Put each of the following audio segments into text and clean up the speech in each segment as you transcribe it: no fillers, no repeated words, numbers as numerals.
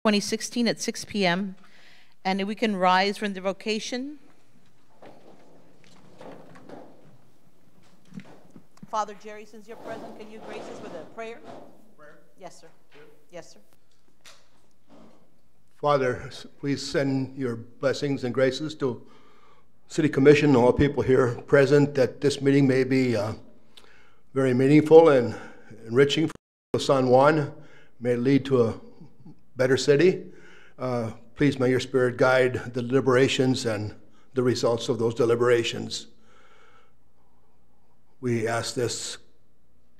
2016 at 6 p.m. And if we can rise from the vocation. Father Jerry, since you're present, can you grace us with a prayer? Prayer? Yes, sir. Yes, sir. Father, please send your blessings and graces to City Commission and all people here present, that this meeting may be very meaningful and enriching for San Juan, may lead to a better city. Please may your Spirit guide the deliberations and the results of those deliberations. We ask this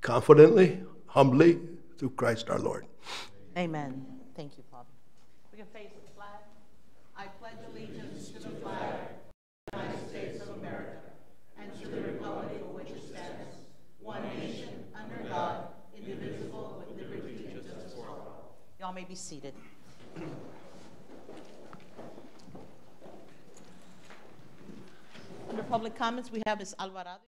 confidently, humbly, through Christ our Lord. Amen. Thank you, Father. We can face the flag. I pledge allegiance to the flag of the United States of America and to the republic for which it stands, one nation, under God, indivisible, with liberty and justice for all. Y'all may be seated. Under public comments, we have Ms. Alvarado.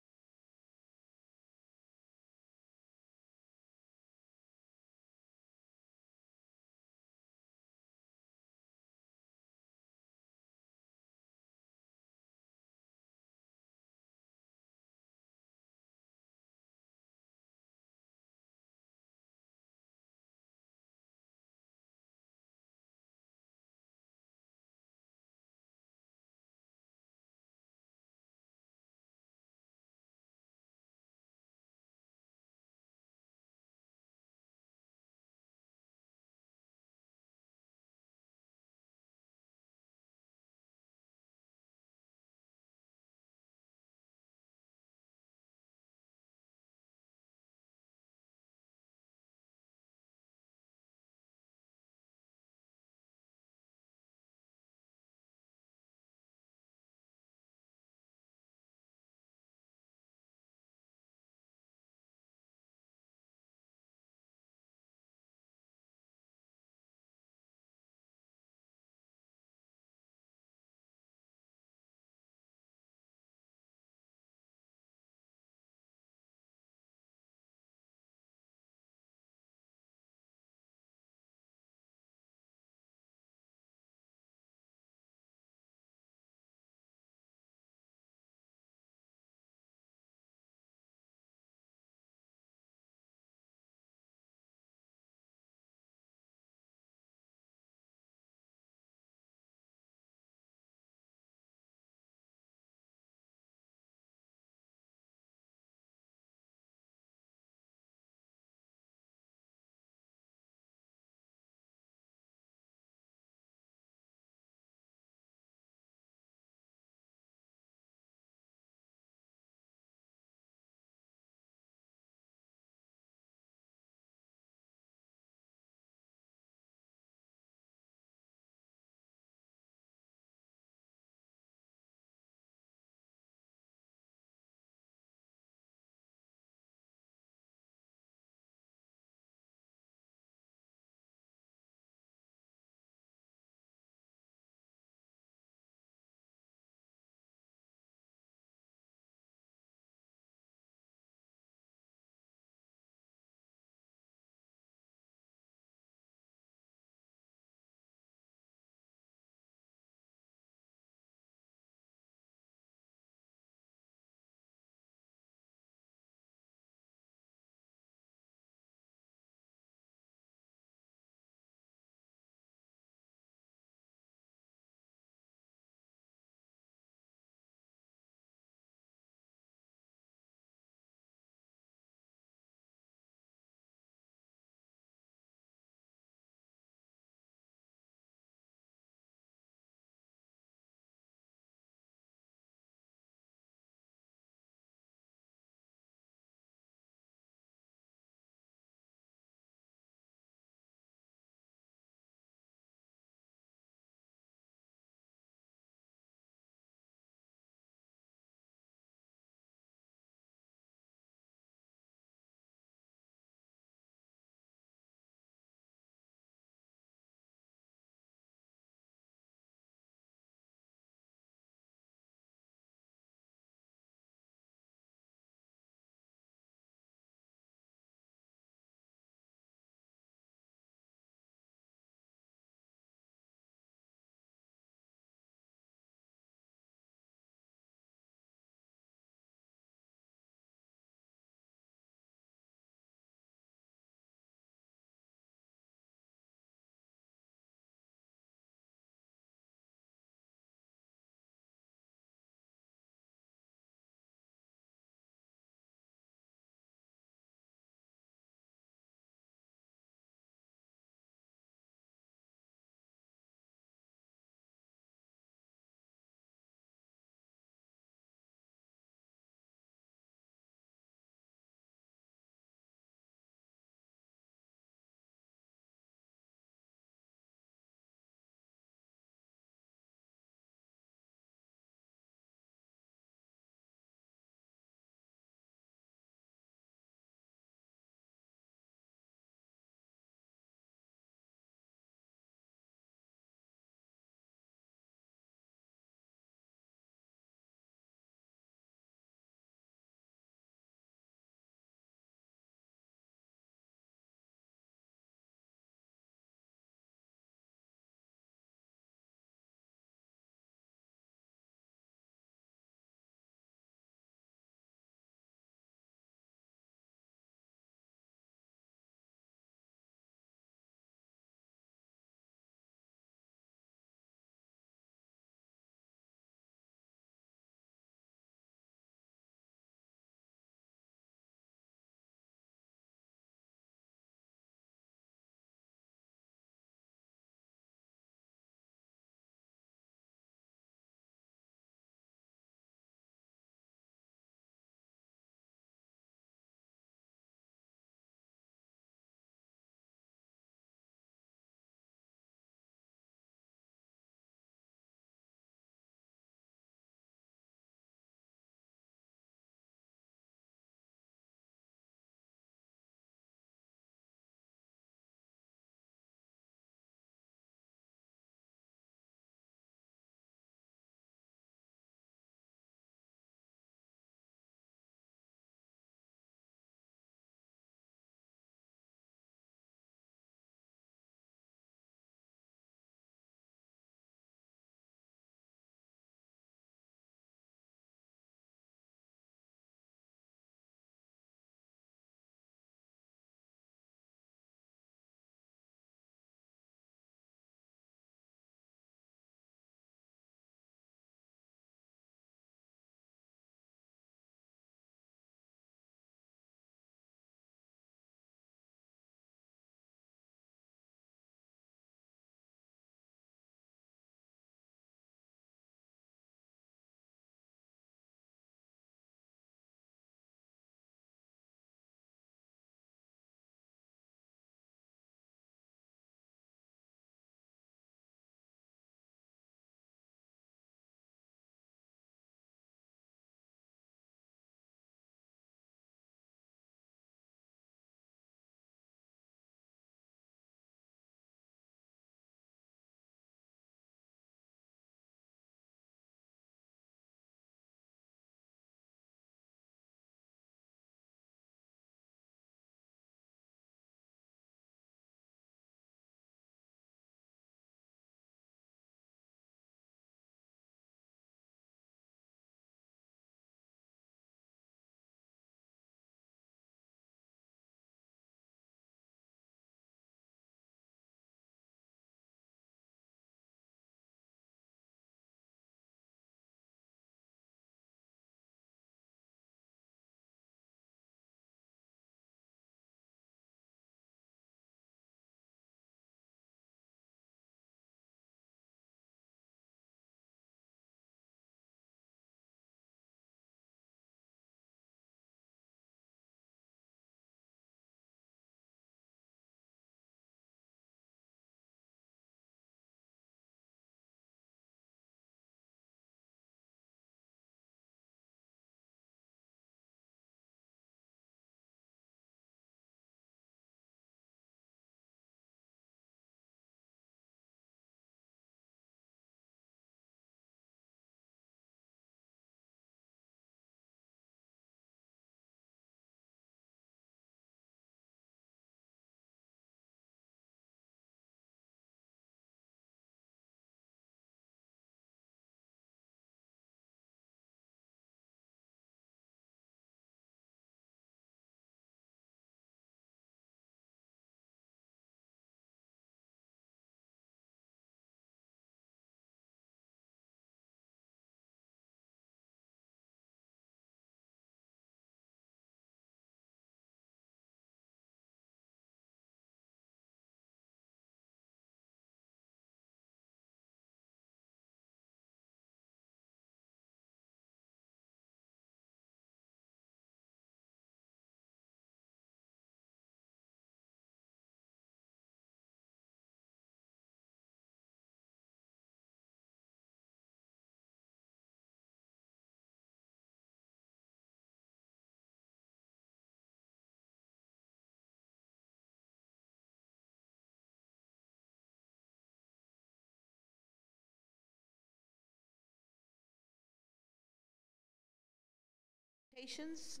Presentations.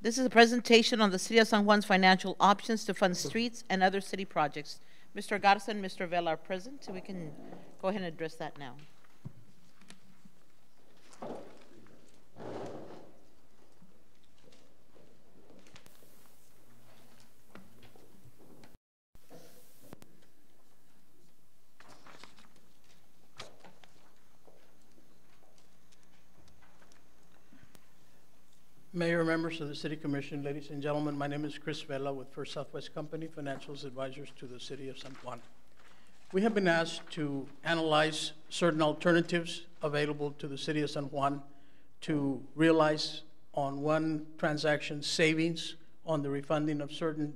This is a presentation on the City of San Juan's financial options to fund streets and other city projects. Mr. Garza and Mr. Vela are present, so we can go ahead and address that now. Mayor, members of the City Commission, ladies and gentlemen, my name is Chris Vela with First Southwest Company, Financials Advisors to the City of San Juan. We have been asked to analyze certain alternatives available to the City of San Juan to realize on one transaction savings on the refunding of certain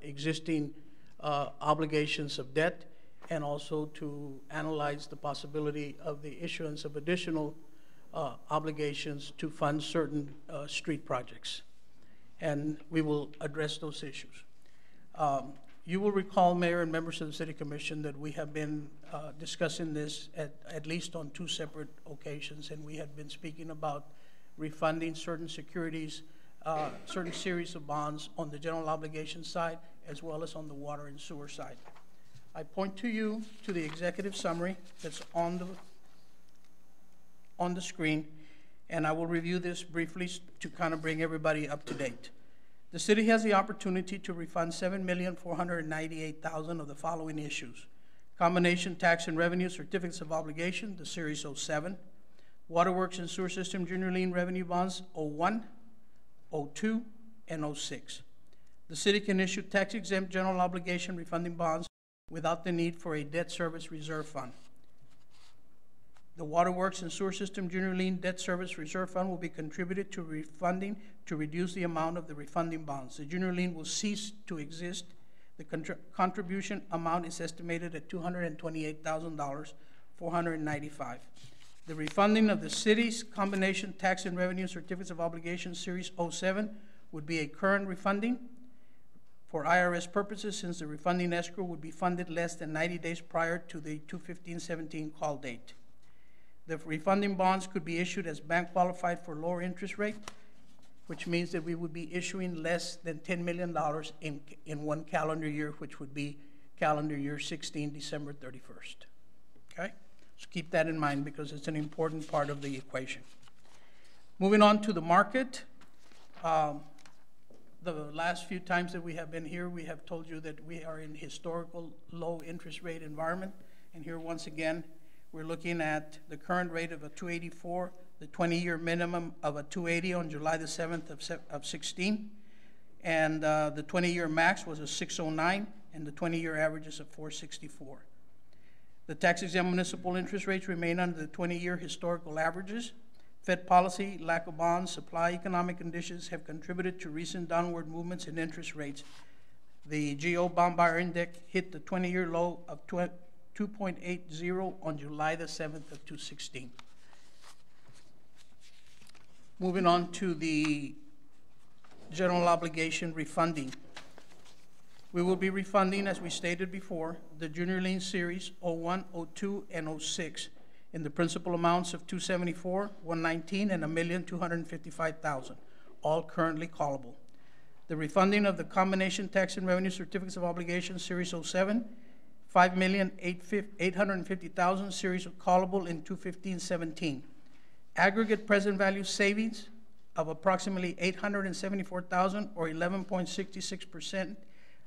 existing obligations of debt, and also to analyze the possibility of the issuance of additional obligations to fund certain street projects. And we will address those issues. You will recall, Mayor and members of the City Commission, that we have been discussing this at least on 2 separate occasions, and we had been speaking about refunding certain securities, certain series of bonds on the general obligation side, as well as on the water and sewer side. I point to you to the executive summary that's on the screen, and I will review this briefly to kind of bring everybody up to date. The city has the opportunity to refund $7,498,000 of the following issues: combination tax and revenue certificates of obligation, the Series 07, Waterworks and Sewer System Junior Lien Revenue Bonds 01, 02, and 06. The city can issue tax-exempt general obligation refunding bonds without the need for a debt service reserve fund. The Waterworks and Sewer System Junior Lien Debt Service Reserve Fund will be contributed to refunding to reduce the amount of the refunding bonds. The junior lien will cease to exist. The contribution amount is estimated at $228,495. The refunding of the city's combination tax and revenue certificates of obligation Series 07 would be a current refunding for IRS purposes, since the refunding escrow would be funded less than 90 days prior to the 2/15/17 call date. The refunding bonds could be issued as bank qualified for lower interest rate, which means that we would be issuing less than $10 million in one calendar year, which would be calendar year 16, December 31st. Okay? So keep that in mind because it's an important part of the equation. Moving on to the market. The last few times that we have been here, we have told you that we are in historical low interest rate environment. And here once again, we're looking at the current rate of a 284, the 20-year minimum of a 280 on July the 7th of 16, and the 20-year max was a 609, and the 20-year average is a 464. The tax-exempt municipal interest rates remain under the 20-year historical averages. Fed policy, lack of bonds, supply, economic conditions have contributed to recent downward movements in interest rates. The GO bond buyer index hit the 20-year low of 2.80 on July the 7th of 2016. Moving on to the general obligation refunding. We will be refunding, as we stated before, the Junior Lien Series 01, 02, and 06 in the principal amounts of $274,000, $119,000, and $1,255,000, all currently callable. The refunding of the combination tax and revenue certificates of obligation Series 07, $5,850,000 series of callable in 2/15/17. Aggregate present value savings of approximately $874,000 or 11.66%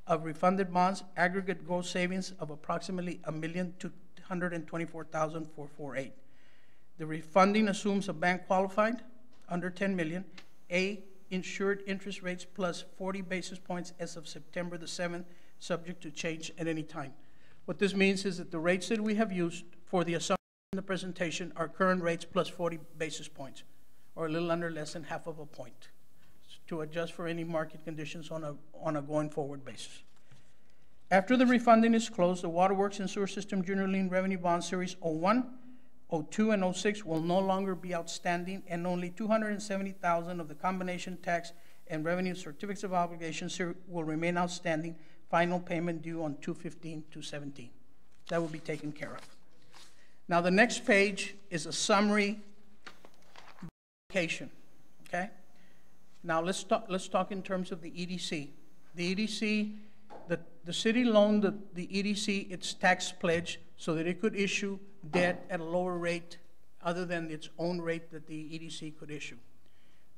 of refunded bonds. Aggregate gross savings of approximately $1,224,448. The refunding assumes a bank qualified under $10 million, insured interest rates plus 40 basis points as of September the 7th, subject to change at any time. What this means is that the rates that we have used for the assumption in the presentation are current rates plus 40 basis points, or a little under less than half of a point, to adjust for any market conditions on a going forward basis. After the refunding is closed, the Waterworks and Sewer System Junior Lien Revenue Bond Series 01, 02, and 06 will no longer be outstanding, and only $270,000 of the combination tax and revenue certificates of obligation will remain outstanding, final payment due on 2/15/17. That will be taken care of. Now the next page is a summary application, okay? Now let's talk in terms of the EDC. The EDC, the city loaned the EDC its tax pledge so that it could issue debt at a lower rate other than its own rate that the EDC could issue.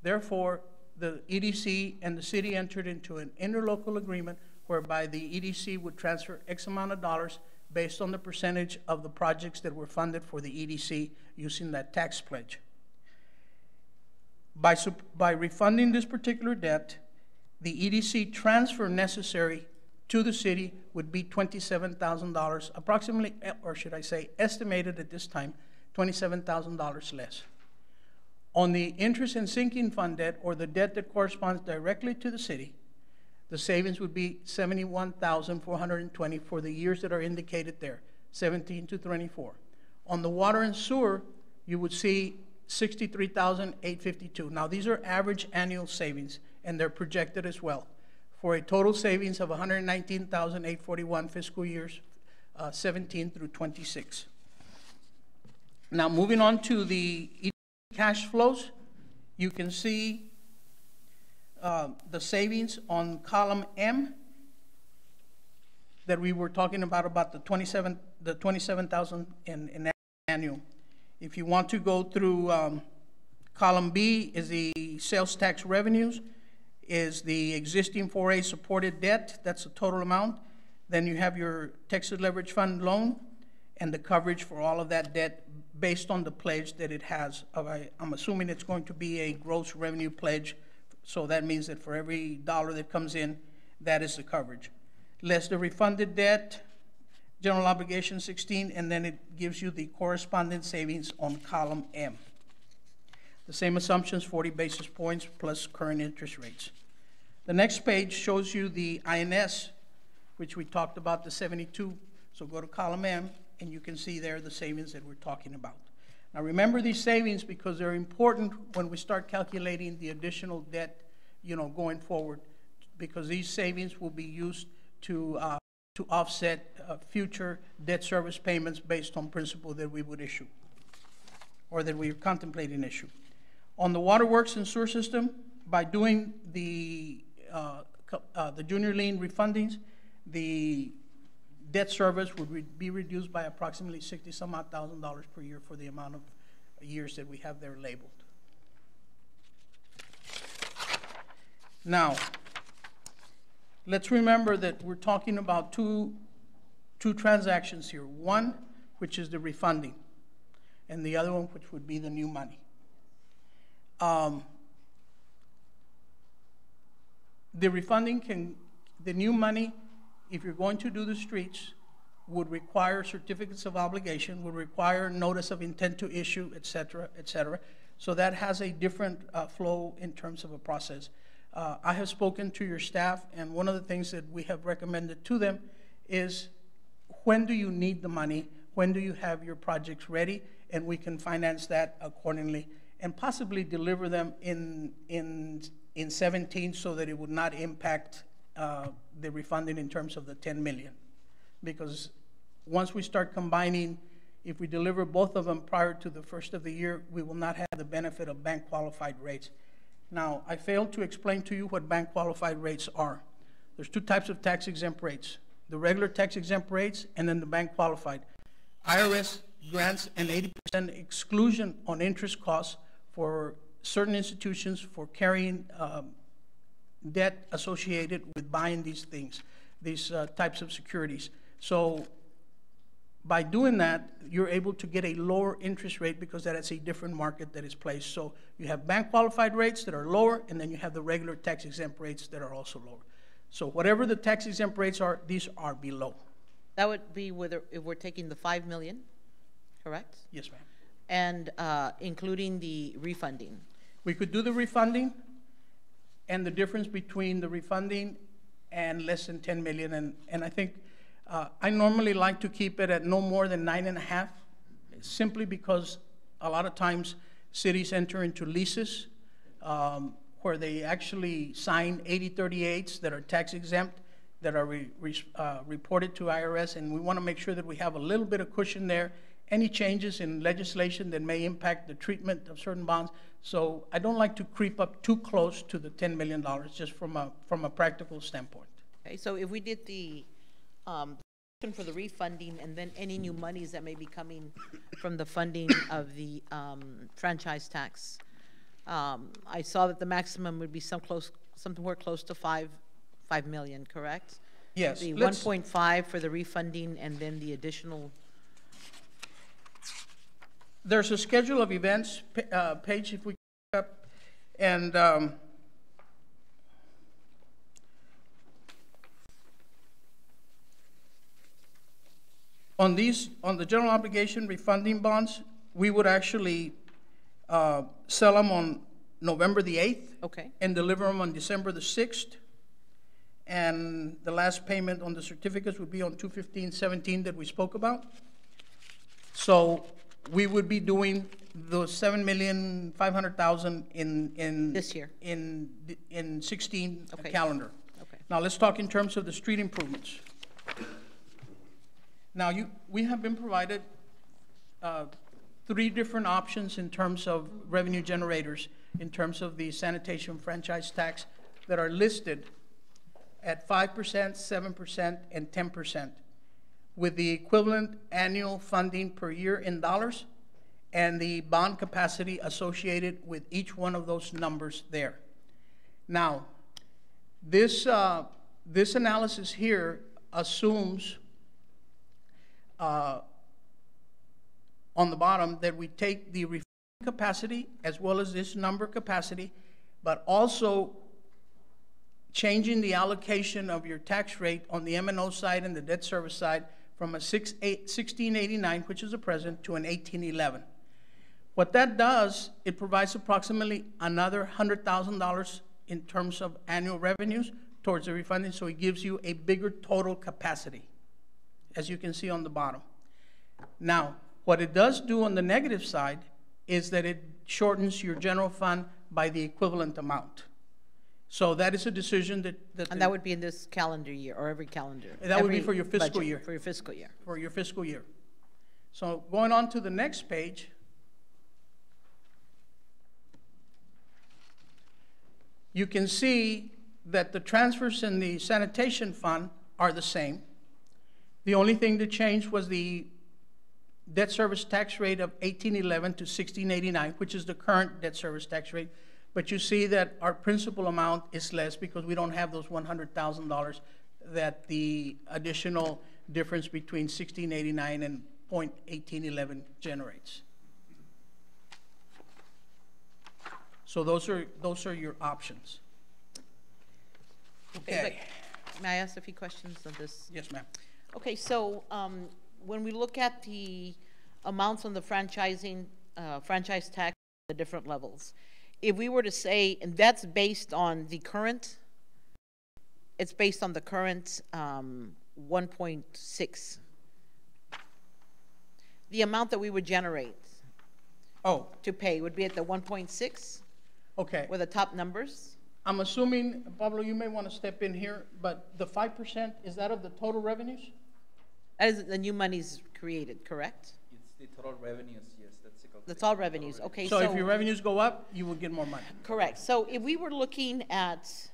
Therefore, the EDC and the city entered into an interlocal agreement whereby the EDC would transfer X amount of dollars based on the percentage of the projects that were funded for the EDC using that tax pledge. By refunding this particular debt, the EDC transfer necessary to the city would be $27,000, approximately, or should I say, estimated at this time, $27,000 less. On the interest and sinking fund debt, or the debt that corresponds directly to the city, the savings would be $71,420 for the years that are indicated there, 17 to 24. On the water and sewer, you would see $63,852. Now, these are average annual savings, and they're projected as well, for a total savings of $119,841 fiscal years 17 through 26. Now, moving on to the cash flows, you can see the savings on column M that we were talking about the 27,000 in annual. If you want to go through column B is the sales tax revenues, is the existing 4A supported debt, that's the total amount. Then you have your Texas Leverage Fund loan and the coverage for all of that debt based on the pledge that it has. I'm assuming it's going to be a gross revenue pledge, so that means that for every dollar that comes in, that is the coverage. Less the refunded debt, general obligation 16, and then it gives you the corresponding savings on column M. The same assumptions, 40 basis points plus current interest rates. The next page shows you the INS, which we talked about, the 72. So go to column M, and you can see there the savings that we're talking about. Now remember these savings because they're important when we start calculating the additional debt, going forward, because these savings will be used to offset future debt service payments based on principal that we would issue or that we're contemplating issue. On the waterworks and sewer system, by doing the junior lien refundings, the debt service would be reduced by approximately $60-some-odd thousand per year for the amount of years that we have there labeled. Now, let's remember that we're talking about two transactions here. One, which is the refunding, and the other one, which would be the new money. The refunding the new money, if you're going to do the streets, would require certificates of obligation, would require notice of intent to issue, et cetera, et cetera. So that has a different flow in terms of a process. I have spoken to your staff, and one of the things that we have recommended to them is, when do you need the money? When do you have your projects ready? And we can finance that accordingly and possibly deliver them in 17 so that it would not impact the refunding in terms of the $10 million. Because once we start combining, if we deliver both of them prior to the first of the year, we will not have the benefit of bank qualified rates. Now, I failed to explain to you what bank qualified rates are. There's two types of tax exempt rates: the regular tax exempt rates and then the bank qualified. IRS grants an 80% exclusion on interest costs for certain institutions for carrying debt associated with buying these things, these types of securities. So by doing that, you're able to get a lower interest rate because that is a different market that is placed. So you have bank qualified rates that are lower, and then you have the regular tax exempt rates that are also lower. So whatever the tax exempt rates are, these are below. That would be if we're taking the $5 million, correct? Yes, ma'am. And including the refunding. We could do the refunding, and the difference between the refunding and less than $10 million, and I think I normally like to keep it at no more than 9.5, simply because a lot of times cities enter into leases where they actually sign 8038s that are tax exempt, that are reported to IRS, and we want to make sure that we have a little bit of cushion there any changes in legislation that may impact the treatment of certain bonds. So I don't like to creep up too close to the $10 million, just from a practical standpoint. Okay, so if we did the for the refunding and then any new monies that may be coming from the funding of the franchise tax, I saw that the maximum would be somewhere close to 5 million, correct? Yes. The 1.5 for the refunding and then the additional. There's a schedule of events page if we up, and on the general obligation refunding bonds, we would actually sell them on November the 8th. Okay. And deliver them on December the 6th. And the last payment on the certificates would be on 2/15/17 that we spoke about. So we would be doing the $7,500,000 in This year. in 16 Okay. calendar. Okay. Now let's talk in terms of the street improvements. Now we have been provided 3 different options in terms of revenue generators, in terms of the sanitation franchise tax that are listed at 5%, 7%, and 10%, with the equivalent annual funding per year in dollars and the bond capacity associated with each one of those numbers there. Now, this analysis here assumes on the bottom that we take the refund capacity as well as this number capacity, but also changing the allocation of your tax rate on the M&O side and the debt service side from a 1689, which is the present, to an 1811. What that does, it provides approximately another $100,000 in terms of annual revenues towards the refunding, so it gives you a bigger total capacity, as you can see on the bottom. Now, what it does do on the negative side is that it shortens your general fund by the equivalent amount. So that is a decision that And that would be in this calendar year or every calendar? That would be every for your fiscal budget, year. For your fiscal year. For your fiscal year. So going on to the next page, you can see that the transfers in the sanitation fund are the same. The only thing that changed was the debt service tax rate of 1811 to 1689, which is the current debt service tax rate. But you see that our principal amount is less because we don't have those $100,000 that the additional difference between 1689 and 0.1811 generates. So those are your options. Okay. May I ask a few questions on this? Yes, ma'am. Okay, so when we look at the amounts on the franchising, franchise tax, the different levels, if we were to say, and that's based on the current, it's based on the current 1.6. The amount that we would generate to pay would be at the 1.6? Okay. With the top numbers? I'm assuming, Pablo, you may want to step in here, but the 5%, is that of the total revenues? That is the new monies created, correct? It's the total revenues, yes, that's the calculation. That's all revenues, okay. So if your revenues go up, you will get more money. Correct. So if we were looking at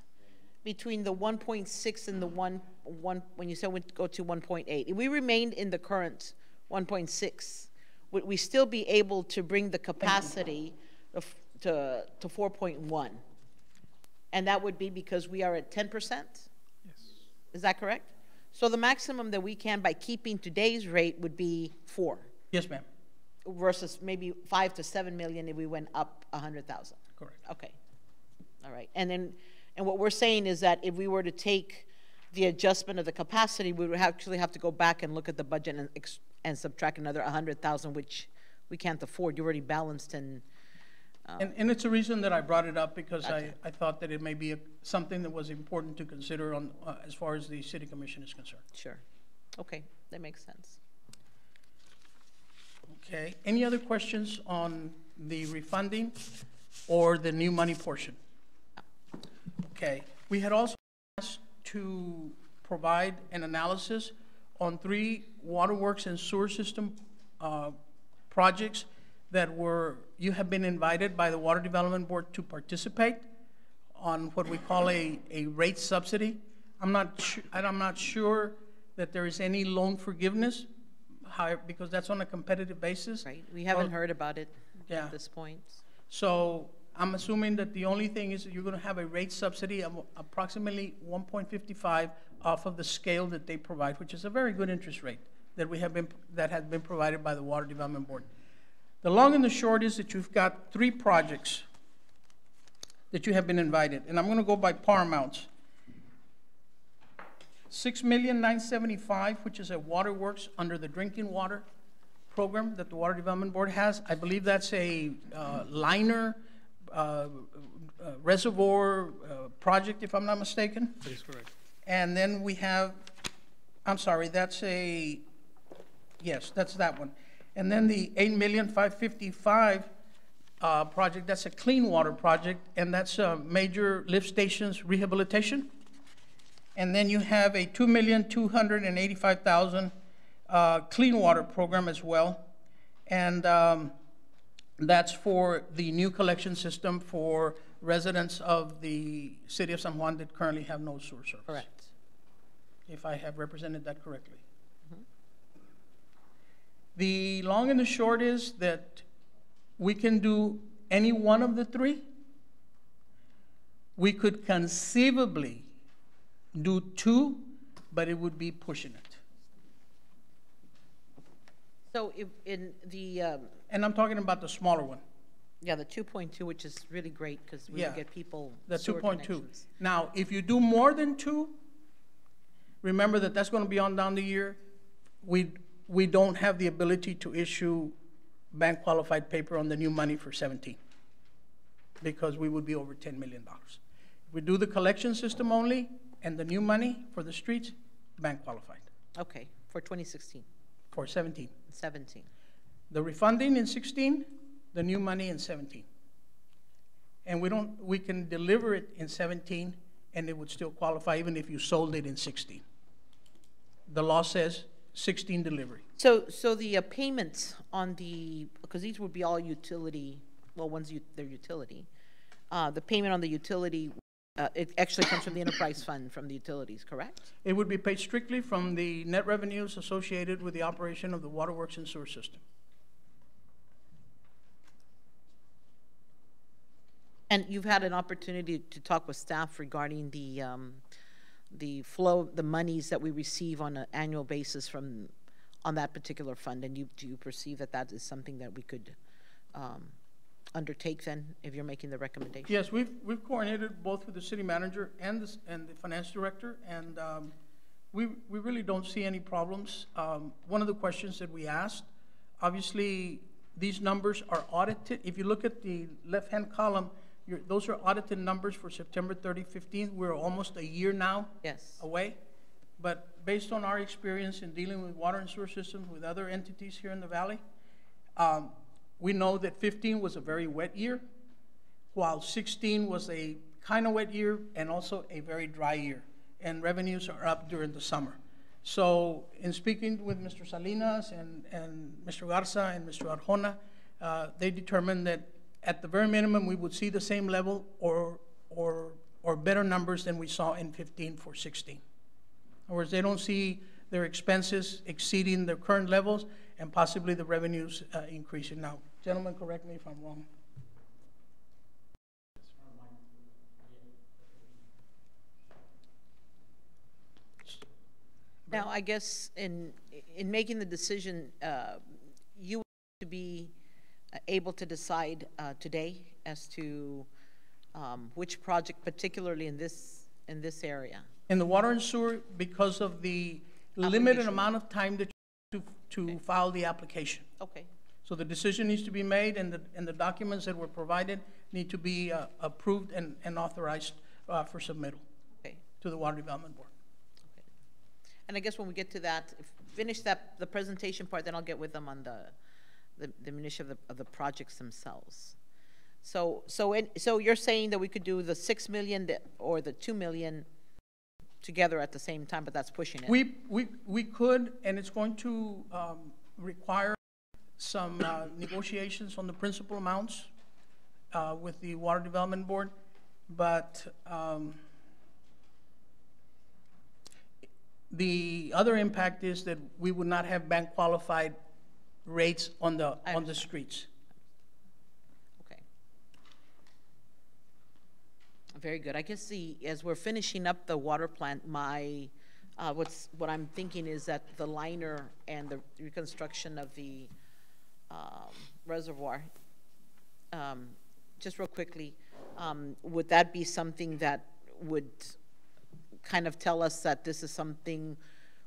between the 1.6 and the one, when you said we go to 1.8, if we remained in the current 1.6, would we still be able to bring the capacity to 4.1? And that would be because we are at 10%? Yes. Is that correct? So the maximum that we can by keeping today's rate would be 4? Yes, ma'am. Versus maybe 5 to 7 million if we went up 100,000? Correct. Okay. All right. And then, and what we're saying is that if we were to take the adjustment of the capacity, we would actually have to go back and look at the budget and subtract another 100,000, which we can't afford. You already balanced and... And it's a reason that I brought it up because Gotcha. I thought that it may be something that was important to consider on as far as the city commission is concerned. Sure. Okay, that makes sense. Okay. Any other questions on the refunding or the new money portion? Okay. We had also asked to provide an analysis on 3 waterworks and sewer system projects that you have been invited by the Water Development Board to participate on what we call a rate subsidy. I'm not sure that there is any loan forgiveness, because that's on a competitive basis. Right, we haven't heard about it Yeah. at this point. So I'm assuming that the only thing is that you're gonna have a rate subsidy of approximately 1.55 off of the scale that they provide, which is a very good interest rate that has been provided by the Water Development Board. The long and the short is that you've got 3 projects that you have been invited, and I'm gonna go by par amounts. $6,975,000, which is a waterworks under the drinking water program that the Water Development Board has. I believe that's a liner reservoir project, if I'm not mistaken. That is correct. And then we have, I'm sorry, yes, that's that one. And then the $8,555,000 project, that's a clean water project, and that's a major lift stations rehabilitation. And then you have a $2,285,000 clean water program as well. And that's for the new collection system for residents of the city of San Juan that currently have no sewer service. Correct. If I have represented that correctly. The long and the short is that we can do any one of the 3. We could conceivably do 2, but it would be pushing it. So if in the, And I'm talking about the smaller one, yeah, the 2.2, which is really great because we Yeah. get people the sewer 2.2. connections. Now, if you do more than 2, remember that that's going to be on down the year. We don't have the ability to issue bank qualified paper on the new money for 17 because we would be over $10 million. If we do the collection system only and the new money for the streets, bank qualified Okay, for 2016, for 17. 17. The refunding in 16, the new money in 17. And we can deliver it in 17 and it would still qualify even if you sold it in 16. The law says 16 delivery. So the payments on because these would be all utility, well, they're utility. The payment on the utility, it actually comes from the enterprise fund from the utilities, correct? It would be paid strictly from the net revenues associated with the operation of the waterworks and sewer system. And you've had an opportunity to talk with staff regarding the flow, the monies that we receive on an annual basis on that particular fund, and do you perceive that is something that we could undertake then, if you're making the recommendation? Yes, we've coordinated both with the city manager and the finance director, and we really don't see any problems. One of the questions that we asked, obviously, these numbers are audited. If you look at the left-hand column, those are audited numbers for September 30, 15. We're almost a year now away. But based on our experience in dealing with water and sewer systems with other entities here in the valley, we know that 15 was a very wet year, while 16 was a kind of wet year and also a very dry year. And revenues are up during the summer. So in speaking with Mr. Salinas and Mr. Garza and Mr. Arjona, they determined that at the very minimum, we would see the same level or better numbers than we saw in 15 for 16. In other words, they don't see their expenses exceeding their current levels and possibly the revenues increasing. Now, gentlemen, correct me if I'm wrong. Now, I guess in making the decision, you to be able to decide today as to which project, particularly in this area. In the water and sewer, because of the limited amount of time that to file the application. Okay. So the decision needs to be made, and the documents that were provided need to be approved and authorized for submittal to the Water Development Board. Okay. And I guess when we get to that, finish the presentation part, then I'll get with them on the minutia of the projects themselves. So you're saying that we could do the 6 million or the 2 million together at the same time, but that's pushing it. We could, and it's going to require some negotiations on the principal amounts with the Water Development Board, but the other impact is that we would not have bank qualified rates on the streets. Okay. Very good. I guess as we're finishing up the water plant, what I'm thinking is that the liner and the reconstruction of the reservoir, just real quickly, would that be something that would kind of tell us that this is something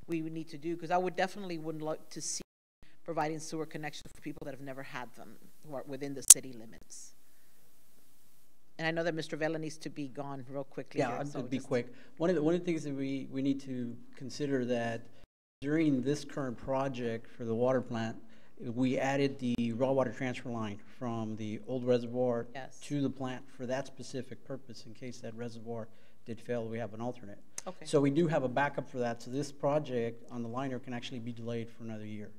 we would need to do? Because I would definitely like to see providing sewer connections for people that have never had them who are within the city limits. And I know that Mr. Vela needs to be gone real quickly. Yeah, I'll be quick. One of the things that we need to consider that during this current project for the water plant, we added the raw water transfer line from the old reservoir to the plant for that specific purpose. In case that reservoir did fail, we have an alternate. Okay. So we do have a backup for that. So this project on the liner can actually be delayed for another year.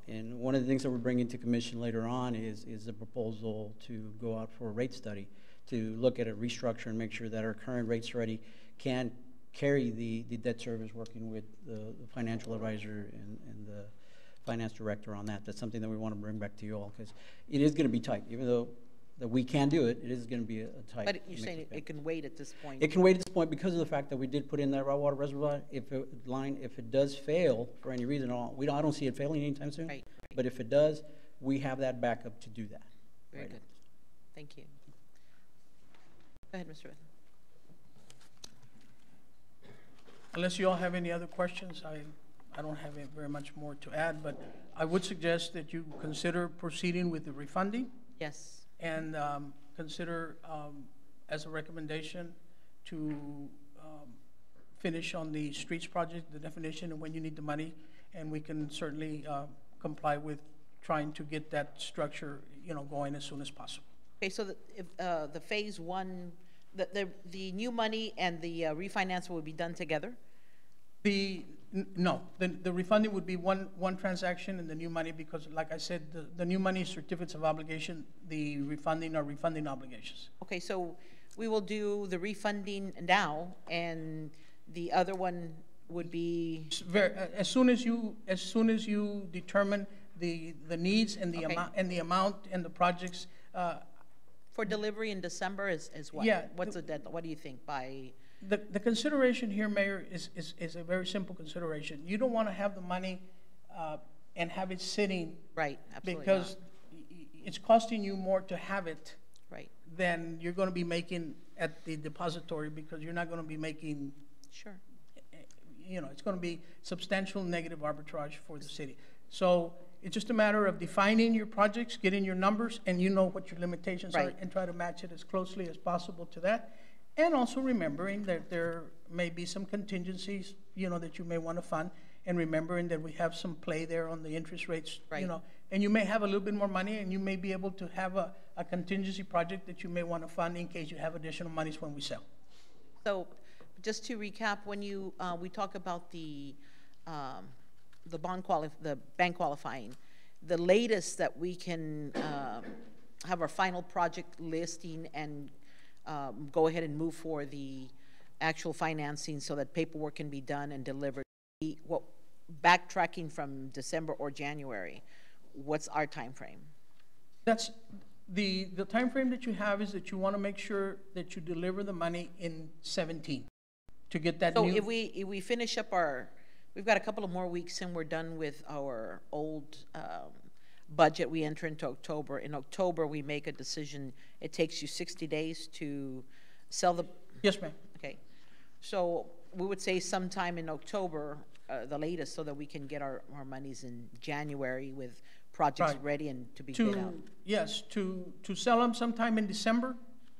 And one of the things that we're bringing to commission later on is the proposal to go out for a rate study to look at a restructure and make sure that our current rate study can carry the debt service, working with the financial advisor and the finance director on that. That's something that we want to bring back to you all, because it is going to be tight. Even though that we can do it, it is going to be a tight. But you're saying it can wait at this point? It can wait at this point because of the fact that we did put in that raw water reservoir. If it does fail for any reason, I don't see it failing anytime soon. Right. But if it does, we have that backup to do that. Very good. Thank you. Go ahead, Mr. Vela. Unless you all have any other questions, I don't have very much more to add, but I would suggest that you consider proceeding with the refunding. Yes. And consider as a recommendation to finish on the streets project, the definition and when you need the money, and we can certainly comply with trying to get that structure, going as soon as possible. Okay, so the phase one, the new money and the refinance will be done together? No, the refunding would be one transaction, and the new money, because like I said, the new money is certificates of obligation, the refunding are refunding obligations. Okay, so we will do the refunding now, and the other one would be? As soon as you determine the needs and the amount and the projects. For delivery in December is what? Yeah. What's the deadline? What do you think by? The consideration here, Mayor, is a very simple consideration. You don't want to have the money and have it sitting. Right, absolutely. Because it's costing you more to have it. Right. Than you're going to be making at the depository, because you're not going to be making. Sure. It's going to be substantial negative arbitrage for the city. So it's just a matter of defining your projects, getting your numbers, and you know what your limitations are, and try to match it as closely as possible to that. And also remembering that there may be some contingencies, that you may want to fund, and remembering that we have some play there on the interest rates, and you may have a little bit more money, and you may be able to have a contingency project that you may want to fund in case you have additional monies when we sell. So just to recap, when we talk about the bank qualifying, the latest that we can have our final project listing and go ahead and move for the actual financing so that paperwork can be done and delivered. Backtracking from December or January, what's our time frame? That's the time frame that you have is that you want to make sure that you deliver the money in 17 to get that. So if we finish up we've got a couple of more weeks and we're done with our old budget. We enter into October. In October, we make a decision. It takes you 60 days to sell the. Yes, ma'am. Okay. So we would say sometime in October, the latest, so that we can get our monies in January with projects ready and to be bid out. Yes, to sell them sometime in December.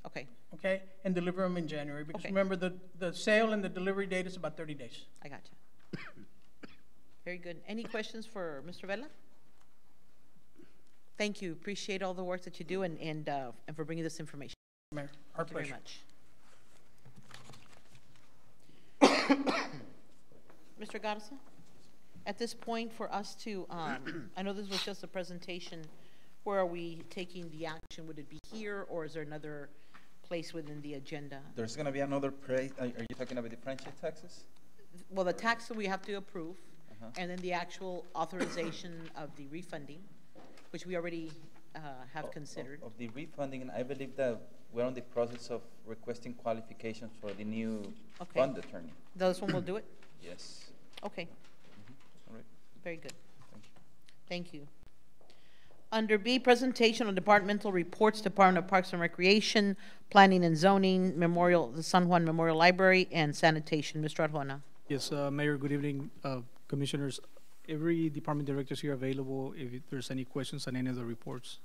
Okay. Okay, and deliver them in January, because remember the sale and the delivery date is about 30 days. I got you. Very good. Any questions for Mr. Vela? Thank you. Appreciate all the work that you do and for bringing this information. Mayor, our pleasure. Thank you very much. Mr. Garza? At this point, for us to, I know this was just a presentation, where are we taking the action? Would it be here, or is there another place within the agenda? There's gonna be another price, are you talking about the franchise taxes? Well, the tax that we have to approve, Uh-huh. and then the actual authorization of the refunding, which we already have considered. Of the refunding, and I believe that we're on the process of requesting qualifications for the new Okay. fund attorney. Those one will do it? Yes. Okay, All right, very good. thank you. Thank you. Under B, presentation on departmental reports, Department of Parks and Recreation, Planning and Zoning, Memorial, the San Juan Memorial Library, and Sanitation. Mr. Arjona. Yes, Mayor, good evening, Commissioners. Every department director is here available if there's any questions on any of the reports.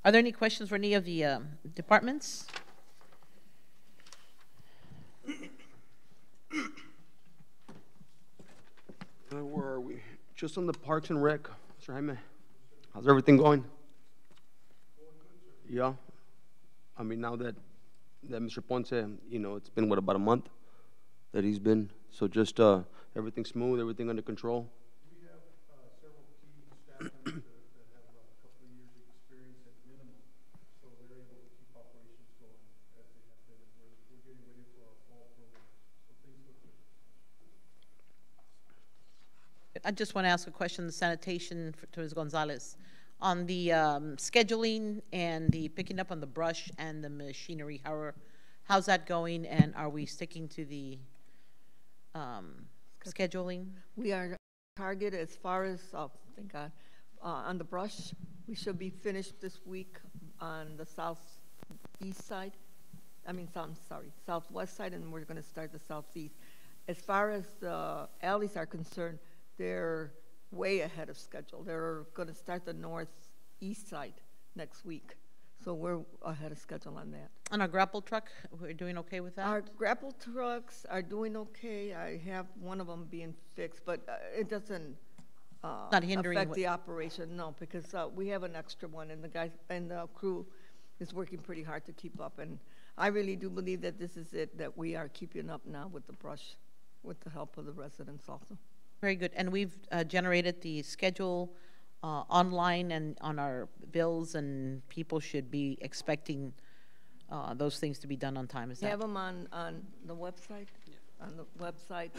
Are there any questions for any of the departments? Where are we? Just on the Parks and Rec, Mr. Jaime. How's everything going? Yeah. I mean, now that Mr. Ponce, you know, it's been, what, about a month that he's been, so just everything smooth, everything under control? We have several key staff members that have a couple of years' experience at minimum, so they're able to keep operations going as they have been. We're getting ready for our fall program, so things look good. I just want to ask a question, the sanitation to Ms. Gonzalez. On the scheduling and the picking up on the brush and the machinery, how's that going, and are we sticking to the scheduling? We are target as far as, oh, thank God, on the brush. We should be finished this week on the southeast side. Southwest side, and we're going to start the southeast. As far as the alleys are concerned, they're way ahead of schedule. They're going to start the northeast side next week. So we're ahead of schedule on that. On our grapple truck, we're doing okay with that? Our grapple trucks are doing okay. I have one of them being fixed, but it doesn't Not hindering affect what- the operation, no, because we have an extra one, and the guys and the crew is working pretty hard to keep up. And I really do believe that this is it, that we are keeping up now with the brush, with the help of the residents also. Very good. And we've generated the schedule online and on our bills, and people should be expecting those things to be done on time. Is We that? have them on the website. Yeah. On the website.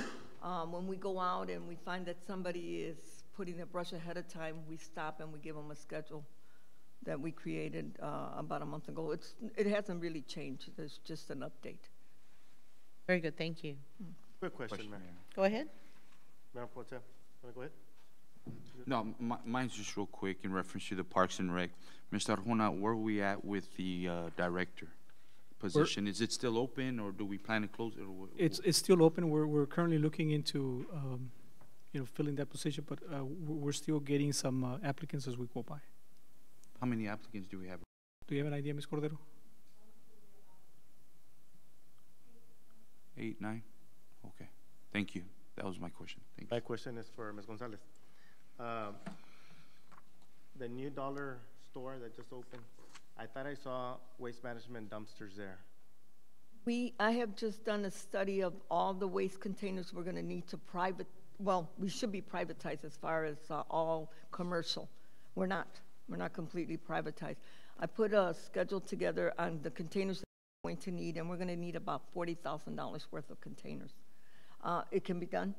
When we go out and we find that somebody is putting their brush ahead of time, we stop and we give them a schedule that we created about a month ago. It hasn't really changed. It's just an update. Very good. Thank you. Quick question, Mayor. Go ahead. Mayor Ponce, wanna go ahead? No, mine's just real quick in reference to the Parks and Rec. Mr. Arjona, where are we at with the director position? Is it still open, or do we plan to close it? Or It's still open. We're currently looking into, filling that position, but we're still getting some applicants as we go by. how many applicants do we have? Do you have an idea, Ms. Cordero? 8, 9? Okay, thank you. That was my question. Thank you. My question is for Ms. Gonzalez. The new dollar store that just opened, I thought I saw waste management dumpsters there. I have just done a study of all the waste containers we're going to need to we should be privatized as far as all commercial. We're not completely privatized. I put a schedule together on the containers that we're going to need, and we're going to need about $40,000 worth of containers. It can be done,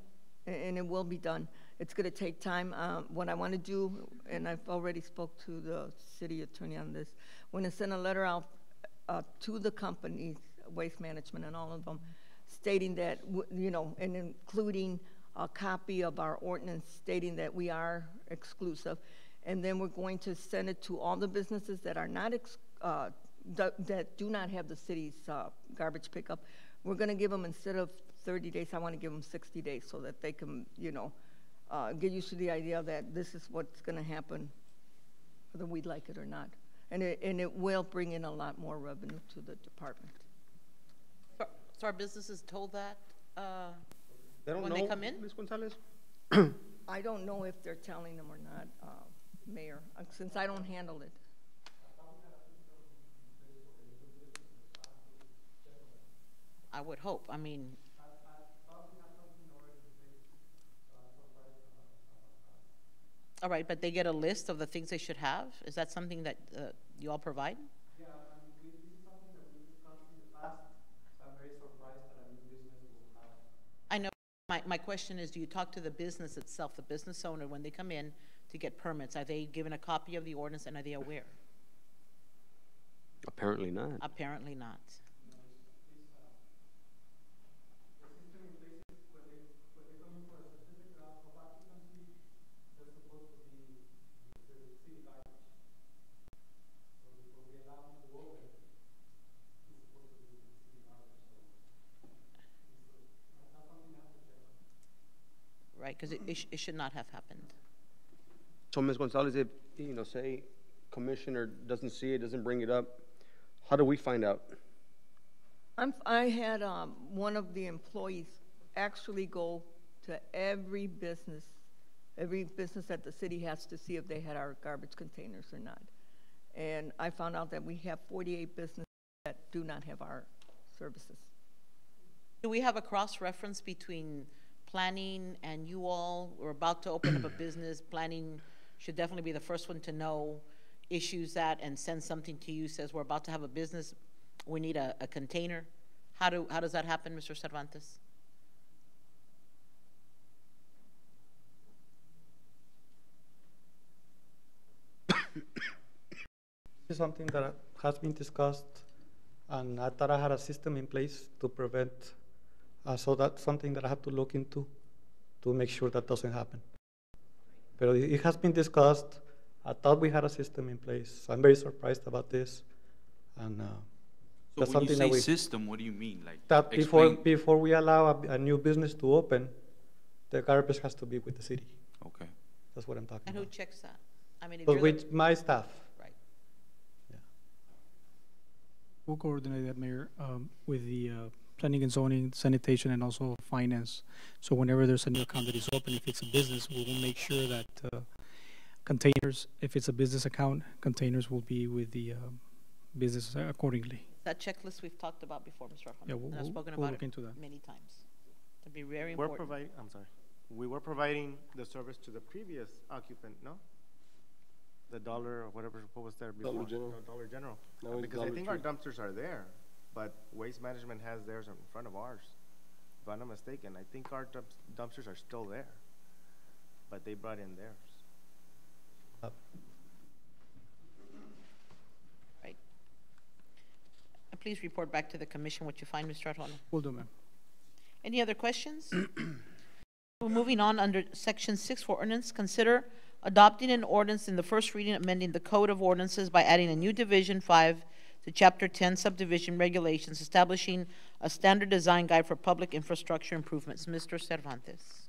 and it will be done. It's going to take time. What I want to do, and I've already spoke to the city attorney on this, when I send a letter out to the companies, Waste Management and all of them, stating that, and including a copy of our ordinance stating that we are exclusive. And then we're going to send it to all the businesses that are not, that do not have the city's garbage pickup. We're going to give them, instead of 30 days, I want to give them 60 days so that they can, get used to the idea that this is what's going to happen, whether we like it or not. And it will bring in a lot more revenue to the department. So our businesses told that They don't when know, they come in? Ms. Gonzalez? I don't know if they're telling them or not, Mayor, since I don't handle it. I would hope. I mean, All right, but they get a list of the things they should have? Is that something that you all provide? Yeah, this is something that we discussed in the past, so I'm very surprised that a new business will have. I know, my question is, do you talk to the business itself, the business owner, when they come in to get permits? Are they given a copy of the ordinance and are they aware? Apparently not. Apparently not. Right, because it should not have happened. So, Ms. Gonzalez, if, say commissioner doesn't see it, doesn't bring it up, how do we find out? I had one of the employees actually go to every business that the city has to see if they had our garbage containers or not. And I found out that we have 48 businesses that do not have our services. Do we have a cross-reference between planning and you all? We're about to open up a business. Planning should definitely be the first one to know issues that and send something to you, says we're about to have a business, we need a container. How does that happen, Mr. Cervantes? This is something that has been discussed, and I thought I had a system in place to prevent, so that's something that I have to look into to make sure that doesn't happen. But it has been discussed. I thought we had a system in place. So I'm very surprised about this, and So that's when you something say that we system, what do you mean? Like that explain. before we allow a new business to open, the garbage has to be with the city. Okay. That's what I'm talking And who about. checks that? I mean, if But you're with my staff. right. Yeah. We'll coordinate that, Mayor, with the planning and zoning, sanitation, and also finance. So whenever there's a new account that is open, if it's a business, we will make sure that containers, if it's a business account, containers will be with the business accordingly. That checklist we've talked about before, Mr. Arjona. Yeah, and I've spoken we'll about look it into that. many times. It'd be very We're important. providing, I'm sorry, we were providing the service to the previous occupant, no? The Dollar or whatever, what was there before? Dollar General. No, Dollar General. Now it's Because I Dollar think our Tree. dumpsters are there, but Waste Management has theirs in front of ours. If I'm not mistaken, I think our dumpsters are still there, but they brought in theirs. Right. And please report back to the commission what you find, Mr. Arjona. Will do, ma'am. Any other questions? We're moving on under section 6 for ordinance. Consider adopting an ordinance in the first reading amending the Code of Ordinances by adding a new Division 5 to Chapter 10 Subdivision Regulations, establishing a standard design guide for public infrastructure improvements. Mr. Cervantes.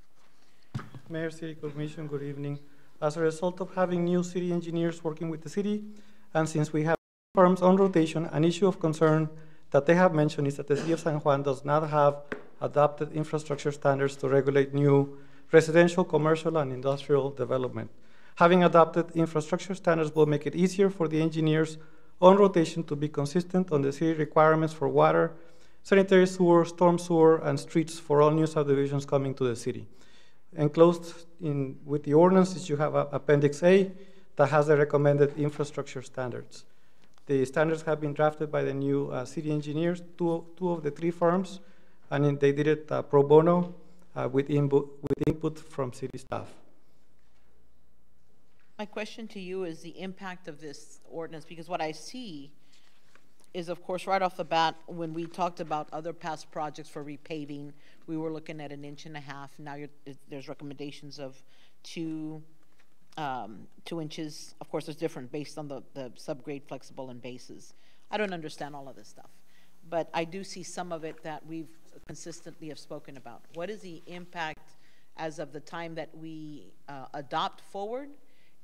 Mayor, City Commission, good evening. As a result of having new city engineers working with the city, and since we have firms on rotation, an issue of concern that they have mentioned is that the city of San Juan does not have adopted infrastructure standards to regulate new residential, commercial, and industrial development. Having adopted infrastructure standards will make it easier for the engineers on rotation to be consistent on the city requirements for water, sanitary sewer, storm sewer, and streets for all new subdivisions coming to the city. Enclosed in with the ordinances, you have Appendix A that has the recommended infrastructure standards. The standards have been drafted by the new city engineers, two of the three firms, and they did it pro bono with input from city staff. My question to you is the impact of this ordinance, because what I see is, of course, right off the bat, when we talked about other past projects for repaving, we were looking at 1.5 inches. Now there's recommendations of 2 inches. Of course, it's different based on the subgrade, flexible, and bases. I don't understand all of this stuff, but I do see some of it that we've consistently have spoken about. What is the impact as of the time that we adopt forward,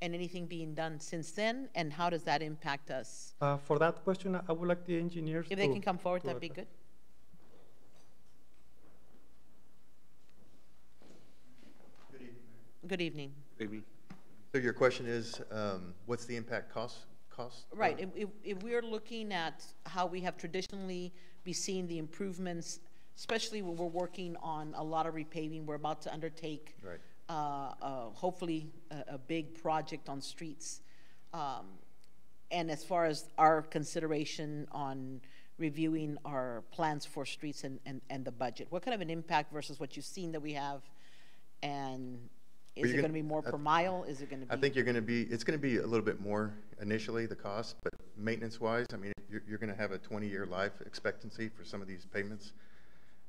and anything being done since then, and how does that impact us? For that question, I would like the engineers If they can come forward, that'd be good. Good evening. Maybe. So your question is, what's the impact cost? Right. If we're looking at how we have traditionally be seeing the improvements, especially when we're working on a lot of repaving, we're about to undertake hopefully a big project on streets. And as far as our consideration on reviewing our plans for streets and the budget, what kind of an impact versus what you've seen that we have? And is it going to be more per mile? Is it going to be? I think it's going to be a little bit more initially, the cost, but maintenance-wise, I mean, you're going to have a 20-year life expectancy for some of these payments.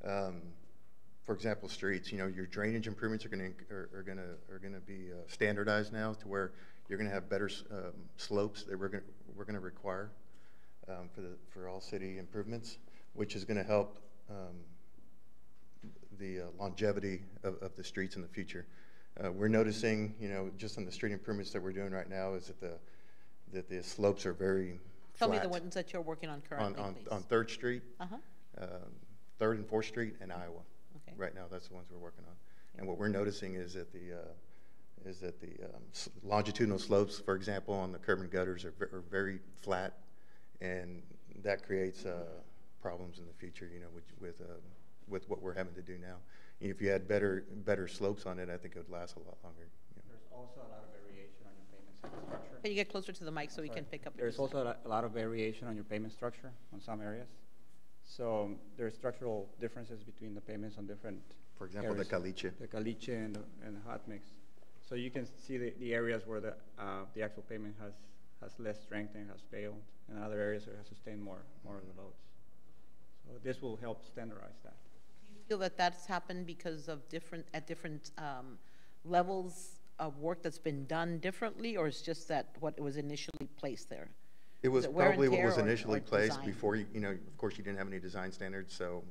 For example, streets, your drainage improvements are going to be standardized now to where you're going to have better slopes that we're going to require for all city improvements, which is going to help the longevity of the streets in the future. We're noticing, just on the street improvements that we're doing right now, is that the slopes are very Tell flat. me the ones that you're working on currently, please. On 3rd Street, Uh-huh. 3rd and 4th Street, and Iowa. Okay. Right now, that's the ones we're working on. And what we're noticing is that the longitudinal slopes, for example, on the curb and gutters are very flat, and that creates problems in the future, with what we're having to do now. If you had better slopes on it, I think it would last a lot longer. There's also a lot of variation on your payment structure. Can you get closer to the mic so we can pick up? There's also a lot of variation on your payment structure on some areas. So there's structural differences between the payments on different For example, areas. the caliche. The caliche and the hot mix. So you can see the areas where the actual payment has less strength and has failed, and other areas where it has sustained more of the loads. So this will help standardize that. Do you feel that that's happened because of different levels of work that's been done differently, or it's just that what was initially placed there? It was probably what was initially placed design? before of course, you didn't have any design standards, so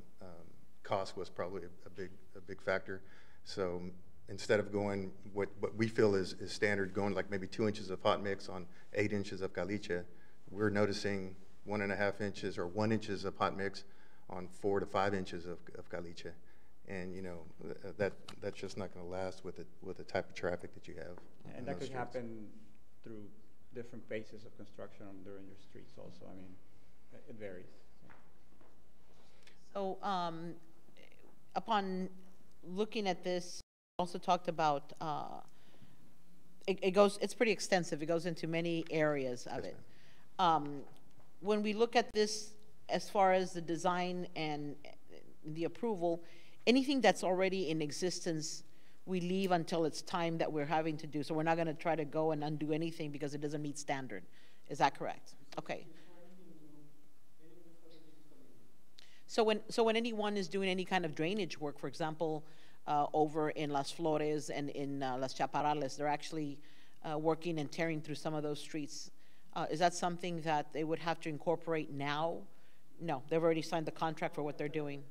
cost was probably a big factor. So instead of going what we feel is standard, going like maybe 2 inches of hot mix on 8 inches of caliche, we're noticing 1.5 inches or 1 inches of hot mix on 4 to 5 inches of caliche. And that's just not going to last with the type of traffic that you have. And that could happen through different phases of construction during your streets also. I mean, it varies. So upon looking at this, also talked about, it's pretty extensive. It goes into many areas of it. When we look at this, as far as the design and the approval, anything that's already in existence, we leave until it's time that we're having to do. So we're not going to try to go and undo anything because it doesn't meet standard. Is that correct? Okay. So when anyone is doing any kind of drainage work, for example, over in Las Flores and in Las Chaparrales, they're actually working and tearing through some of those streets. Is that something that they would have to incorporate now? No, they've already signed the contract for what they're doing.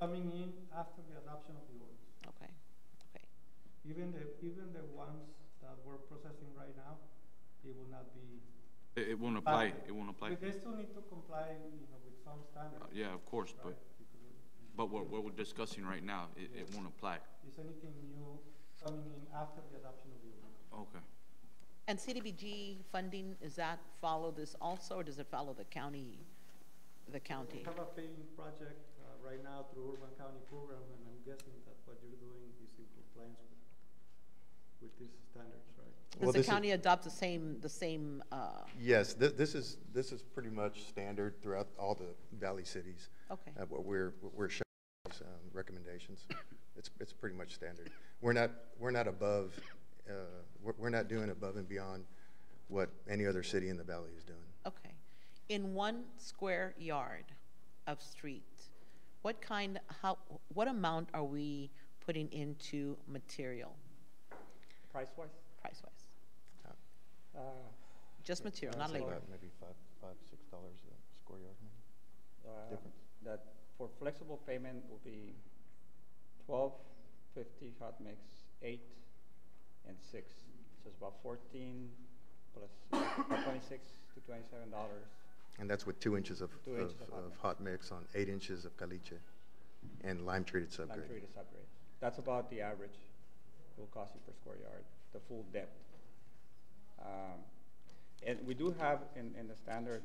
Coming in after the adoption of the ordinance. Okay. Okay. Even the ones that we're processing right now, it will not be. It won't apply. It won't apply. They still need to comply, with some standards. Yeah, of course, right? but what we're discussing right now, it won't apply. Is anything new coming in after the adoption of the ordinance? Okay. And CDBG funding, does that follow this also, or does it follow the county? We have a paving project right now through Urban County program, and I'm guessing that what you're doing is in compliance with these standards, right? Does the county adopt the same? Yes, this is pretty much standard throughout all the valley cities. Okay. What we're showing is recommendations. It's pretty much standard. We're not above. We're not doing above and beyond what any other city in the valley is doing. Okay. In 1 square yard of street, what amount are we putting into material? Price-wise? Price-wise. Just material, not labor. About maybe $5, $6 a square yard. Maybe. Difference. That for flexible payment will be $12.50 hot mix, 8 and 6. So it's about 14 plus about $26 to $27. And that's with 2 inches of hot mix mix on 8 inches of caliche and lime-treated subgrade. Lime-treated subgrade. That's about the average it will cost you per square yard, the full depth. And we do have in the standard,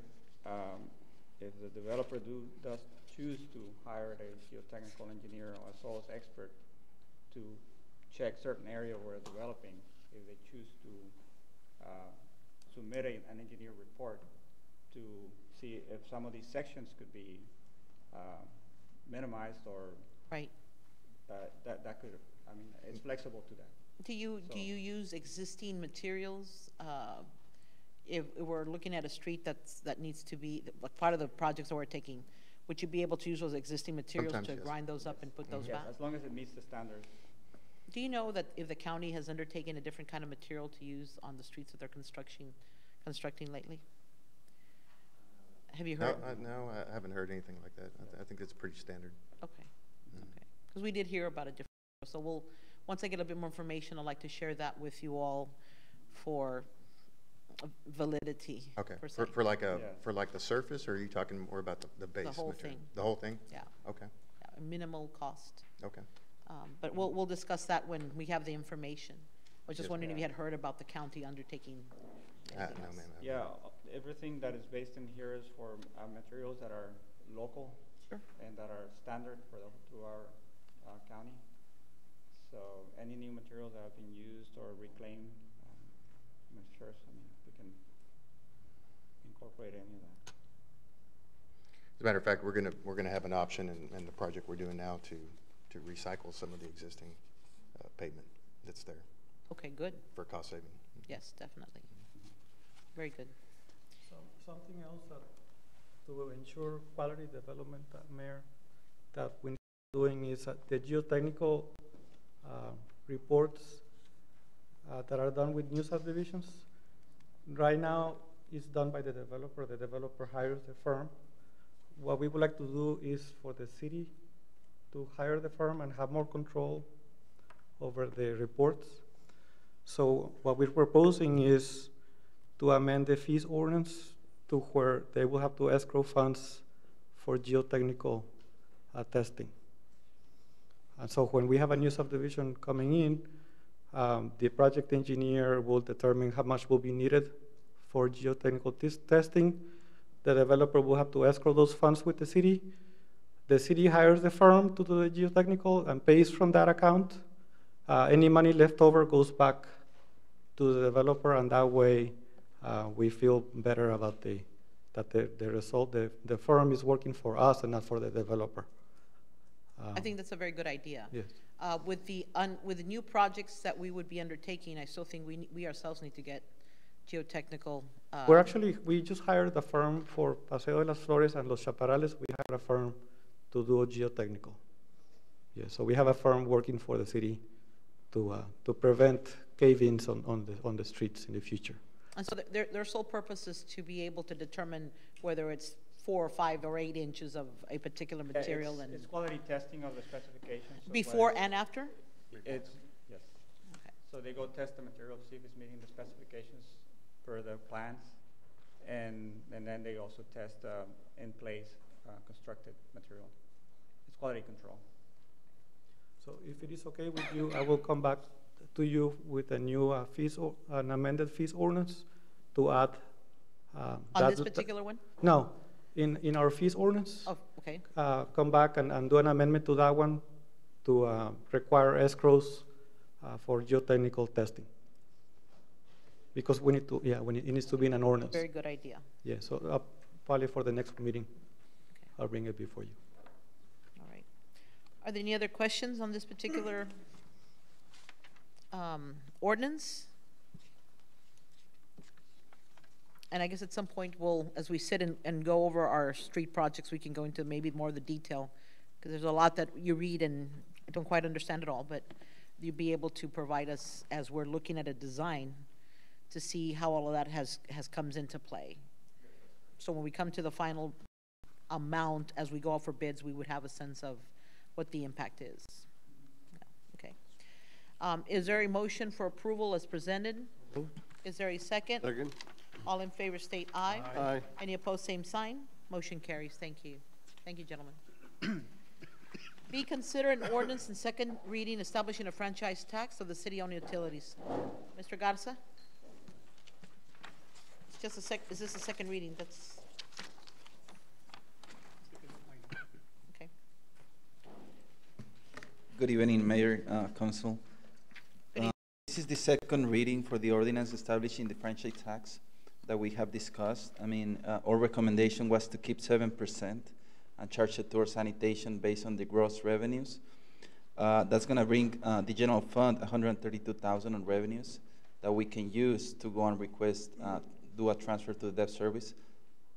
if the developer does choose to hire a geotechnical engineer or a soils expert, to check certain area where developing, if they choose to submit an engineer report to see if some of these sections could be minimized or Right. that could, I mean, it's flexible to that. Do you use existing materials? If we're looking at a street that needs to be, like part of the projects that we're taking, would you be able to use those existing materials Sometimes, to yes. grind those up and put those Yes, back? as long as it meets the standards. Do you know that if the county has undertaken a different kind of material to use on the streets that they're constructing lately? Have you heard? No, I haven't heard anything like that. I think it's pretty standard. Okay, okay. Because we did hear about a different, so once I get a bit more information, I'd like to share that with you all for validity. Okay, per se. for like the surface, or are you talking more about the base The whole material? thing. The whole thing? Yeah. Okay, Yeah, minimal cost. okay. But we'll discuss that when we have the information. I was just Yes, wondering if ma'am. you had heard about the county undertaking anything No, else. ma'am. Yeah, everything that is based in here is for materials that are local Sure. and that are standard to our county. So any new materials that have been used or reclaimed, I'm sure, I mean, we can incorporate any of that. As a matter of fact, we're gonna have an option in the project we're doing now to recycle some of the existing pavement that's there Okay, good. for cost saving. Yes, definitely. Very good. Something else that to ensure quality development, Mayor, that we're doing is the geotechnical reports that are done with new subdivisions. Right now, it's done by the developer. The developer hires the firm. What we would like to do is for the city to hire the firm and have more control over the reports. So what we're proposing is to amend the fees ordinance to where they will have to escrow funds for geotechnical testing. And so when we have a new subdivision coming in, the project engineer will determine how much will be needed for geotechnical testing. The developer will have to escrow those funds with the city. The city hires the firm to do the geotechnical and pays from that account. Any money left over goes back to the developer, and that way we feel better about the result. The firm is working for us and not for the developer. I think that's a very good idea. Yes. With the new projects that we would be undertaking, I still think we ourselves need to get geotechnical. We just hired a firm for Paseo de las Flores and Los Chaparrales. We hired a firm to do a geotechnical. Yeah, so we have a firm working for the city to prevent cave-ins on the streets in the future. And so their sole purpose is to be able to determine whether it's 4 or 5 or 8 inches of a particular material. It's quality testing of the specifications. So before and after? Yes. Okay. So they go test the material, see if it's meeting the specifications per the plans, and then they also test in place constructed material. It's quality control. So if it is okay with you, I will come back to you with a new an amended fees ordinance to add. On this particular one? No, in our fees ordinance. Oh, okay. Come back and do an amendment to that one to require escrows for geotechnical testing. Because we need to, it needs to be in an ordinance. Very good idea. Yeah, so probably for the next meeting, Okay. I'll bring it before you. All right. Are there any other questions on this particular ordinance? And I guess at some point as we sit and go over our street projects, we can go into maybe more of the detail, because there's a lot that you read and I don't quite understand it all, but you'll be able to provide us, as we're looking at a design, to see how all of that has comes into play. So when we come to the final amount, as we go out for bids, we would have a sense of what the impact is. Yeah, okay. Is there a motion for approval as presented? Is there a second? Second. All in favor state aye. Aye. Any opposed, same sign. Motion carries. Thank you. Thank you, gentlemen. B, consider an ordinance in second reading establishing a franchise tax of the city-owned utilities. Mr. Garza? It's just is this a second reading? That's okay. Good evening, Mayor, Council. This is the second reading for the ordinance establishing the franchise tax that we have discussed. I mean, our recommendation was to keep 7% and charge it towards sanitation based on the gross revenues. That's going to bring the general fund 132,000 on revenues that we can use to go and request, do a transfer to the debt service.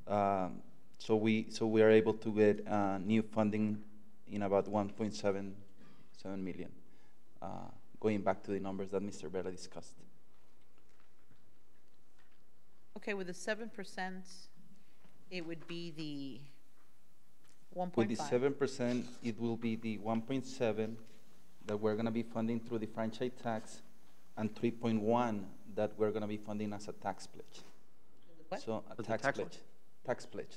So we are able to get new funding in about 1.7 million, going back to the numbers that Mr. Vela discussed. Okay, with the 7%, it would be the 1.5. With the 7%, it will be the 1.7 that we're going to be funding through the franchise tax, and 3.1 that we're going to be funding as a tax pledge. What? So a tax pledge. Tax pledge.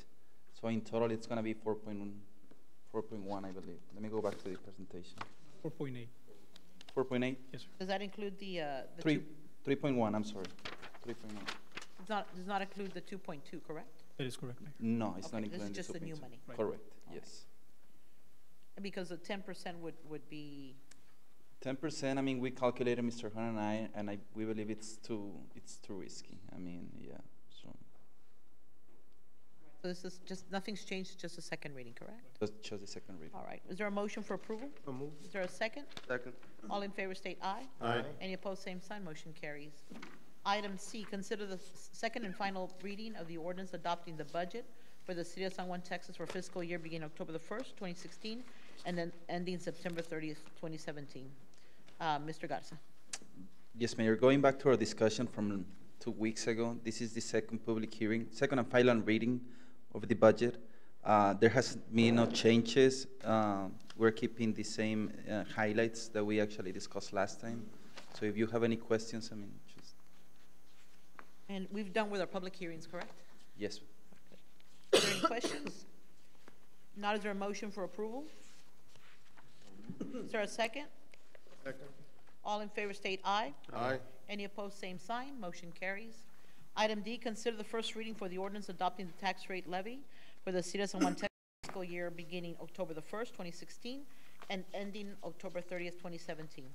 So in total, it's going to be 4.1, I believe. Let me go back to the presentation. 4.8. 4.8? Yes, sir. Does that include the 3.1, I'm sorry. 3.1. Does not include the 2.2, correct? That is correct, Mayor. No, it's Okay, not this is including just the new 2.2. money. Right. Correct, yes. Because the 10% would be, 10%, I mean, we calculated, Mr. Juan and I, we believe it's too risky. I mean, yeah, so. so this is just, nothing's changed, just a second reading, correct? Just the second reading. All right, is there a motion for approval? So move. Is there a second? Second. All in favor state aye. Aye. Any opposed, same sign, motion carries. Item C, consider the second and final reading of the ordinance adopting the budget for the City of San Juan, Texas for fiscal year beginning October the 1st, 2016, and then ending September 30th, 2017. Mr. Garza. Yes, Mayor, going back to our discussion from 2 weeks ago, this is the second public hearing, second and final reading of the budget. There has been no changes. We're keeping the same highlights that we actually discussed last time. So if you have any questions, I mean, just. And we've done with our public hearings, correct? Yes. Is there any questions? Not, is there a motion for approval? Is there a second? Second. All in favor state aye. Aye. Any opposed, same sign. Motion carries. Item D, consider the first reading for the ordinance adopting the tax rate levy for the City of San Juan, Texas fiscal year beginning October the 1st, 2016, and ending October 30th, 2017.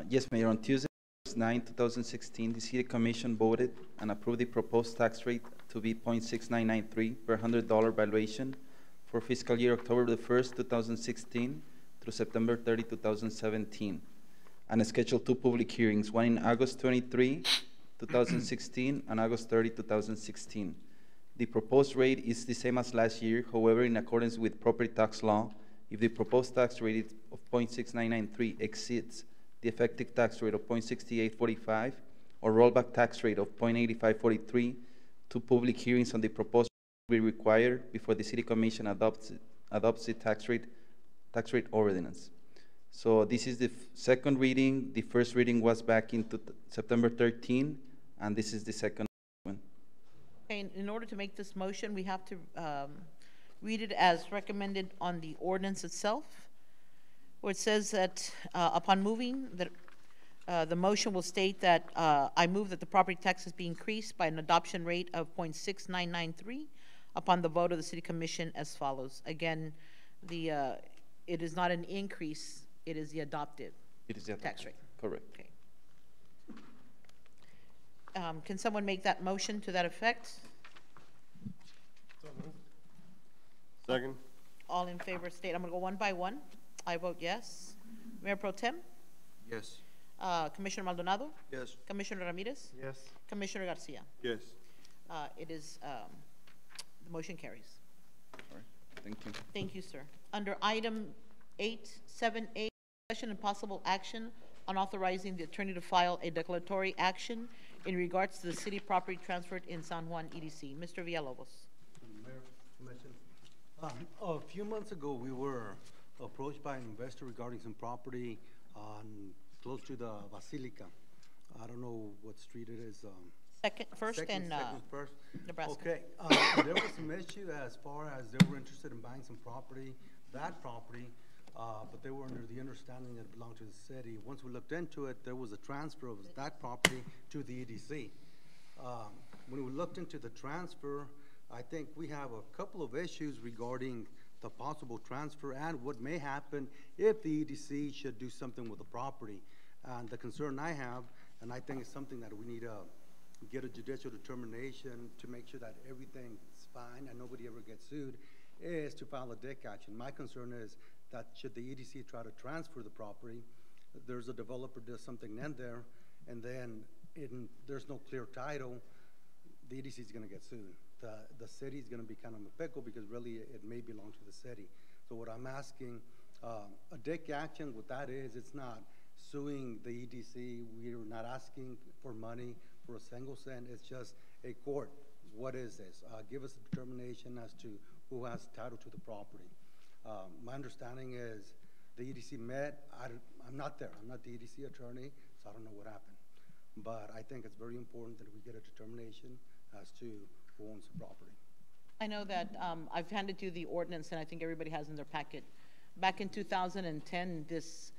Yes, Mayor, on Tuesday, August 9, 2016, the City Commission voted and approved the proposed tax rate to be 0.6993 per $100 valuation for fiscal year October the 1st, 2016 through September 30, 2017, and scheduled 2 public hearings, one in August 23, 2016, and August 30, 2016. The proposed rate is the same as last year. However, in accordance with property tax law, if the proposed tax rate of 0.6993 exceeds the effective tax rate of 0.6845 or rollback tax rate of 0.8543, 2 public hearings on the proposed will be required before the City Commission adopts the tax rate ordinance. So this is the second reading. The first reading was back in September 13, and this is the second one. Okay, in order to make this motion, we have to read it as recommended on the ordinance itself, where it says that upon moving, that the motion will state that I move that the property taxes be increased by an adoption rate of 0.6993 upon the vote of the City Commission as follows. Again, it is not an increase, it is the adopted tax rate. Correct. Okay. Can someone make that motion to that effect? Second. All in favor state, I'm gonna go one by one. I vote yes. Mayor Pro Tem? Yes. Commissioner Maldonado? Yes. Commissioner Ramirez? Yes. Commissioner Garcia? Yes. It is, the motion carries. All right. Thank you. Thank you, sir. Under item 8.7A, discussion and possible action on authorizing the attorney to file a declaratory action in regards to the city property transferred in San Juan EDC. Mr. Villalobos. Mayor, Commission. A few months ago, we were approached by an investor regarding some property close to the Basilica. I don't know what street it is. First, Nebraska. Okay, there was some issue as far as they were interested in buying some property, that property, but they were under the understanding that it belonged to the city. Once we looked into it, there was a transfer of that property to the EDC. When we looked into the transfer, I think we have a couple of issues regarding the possible transfer and what may happen if the EDC should do something with the property. And the concern I have, and I think it's something that we need to get a judicial determination to make sure that everything's fine and nobody ever gets sued, is to file a DIC action. My concern is that should the EDC try to transfer the property, there's a developer does something in there, and then there's no clear title, the EDC is going to get sued. The city is going to be kind of a pickle because really it may belong to the city. So what I'm asking, a DIC action, what that is, it's not suing the EDC. We're not asking for money for a single cent. It's just a court. What is this? Give us a determination as to who has title to the property. My understanding is the EDC met. I'm not there. I'm not the EDC attorney, so I don't know what happened. But I think it's very important that we get a determination as to who owns the property. I know that I've handed you the ordinance, and I think everybody has in their packet. Back in 2010, this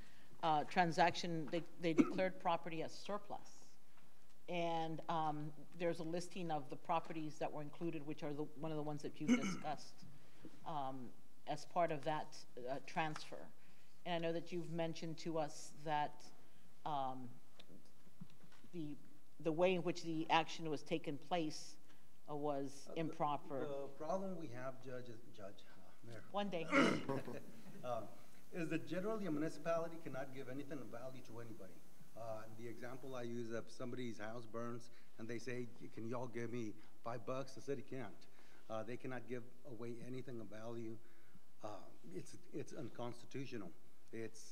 transaction, they declared property as surplus. And there's a listing of the properties that were included, which are one of the ones that you've discussed as part of that transfer. And I know that you've mentioned to us that the way in which the action was taken place was improper. The problem we have, Mayor. One day. Is that generally a municipality cannot give anything of value to anybody. The example I use, if somebody's house burns and they say, can y'all give me $5? The city can't. They cannot give away anything of value. It's unconstitutional.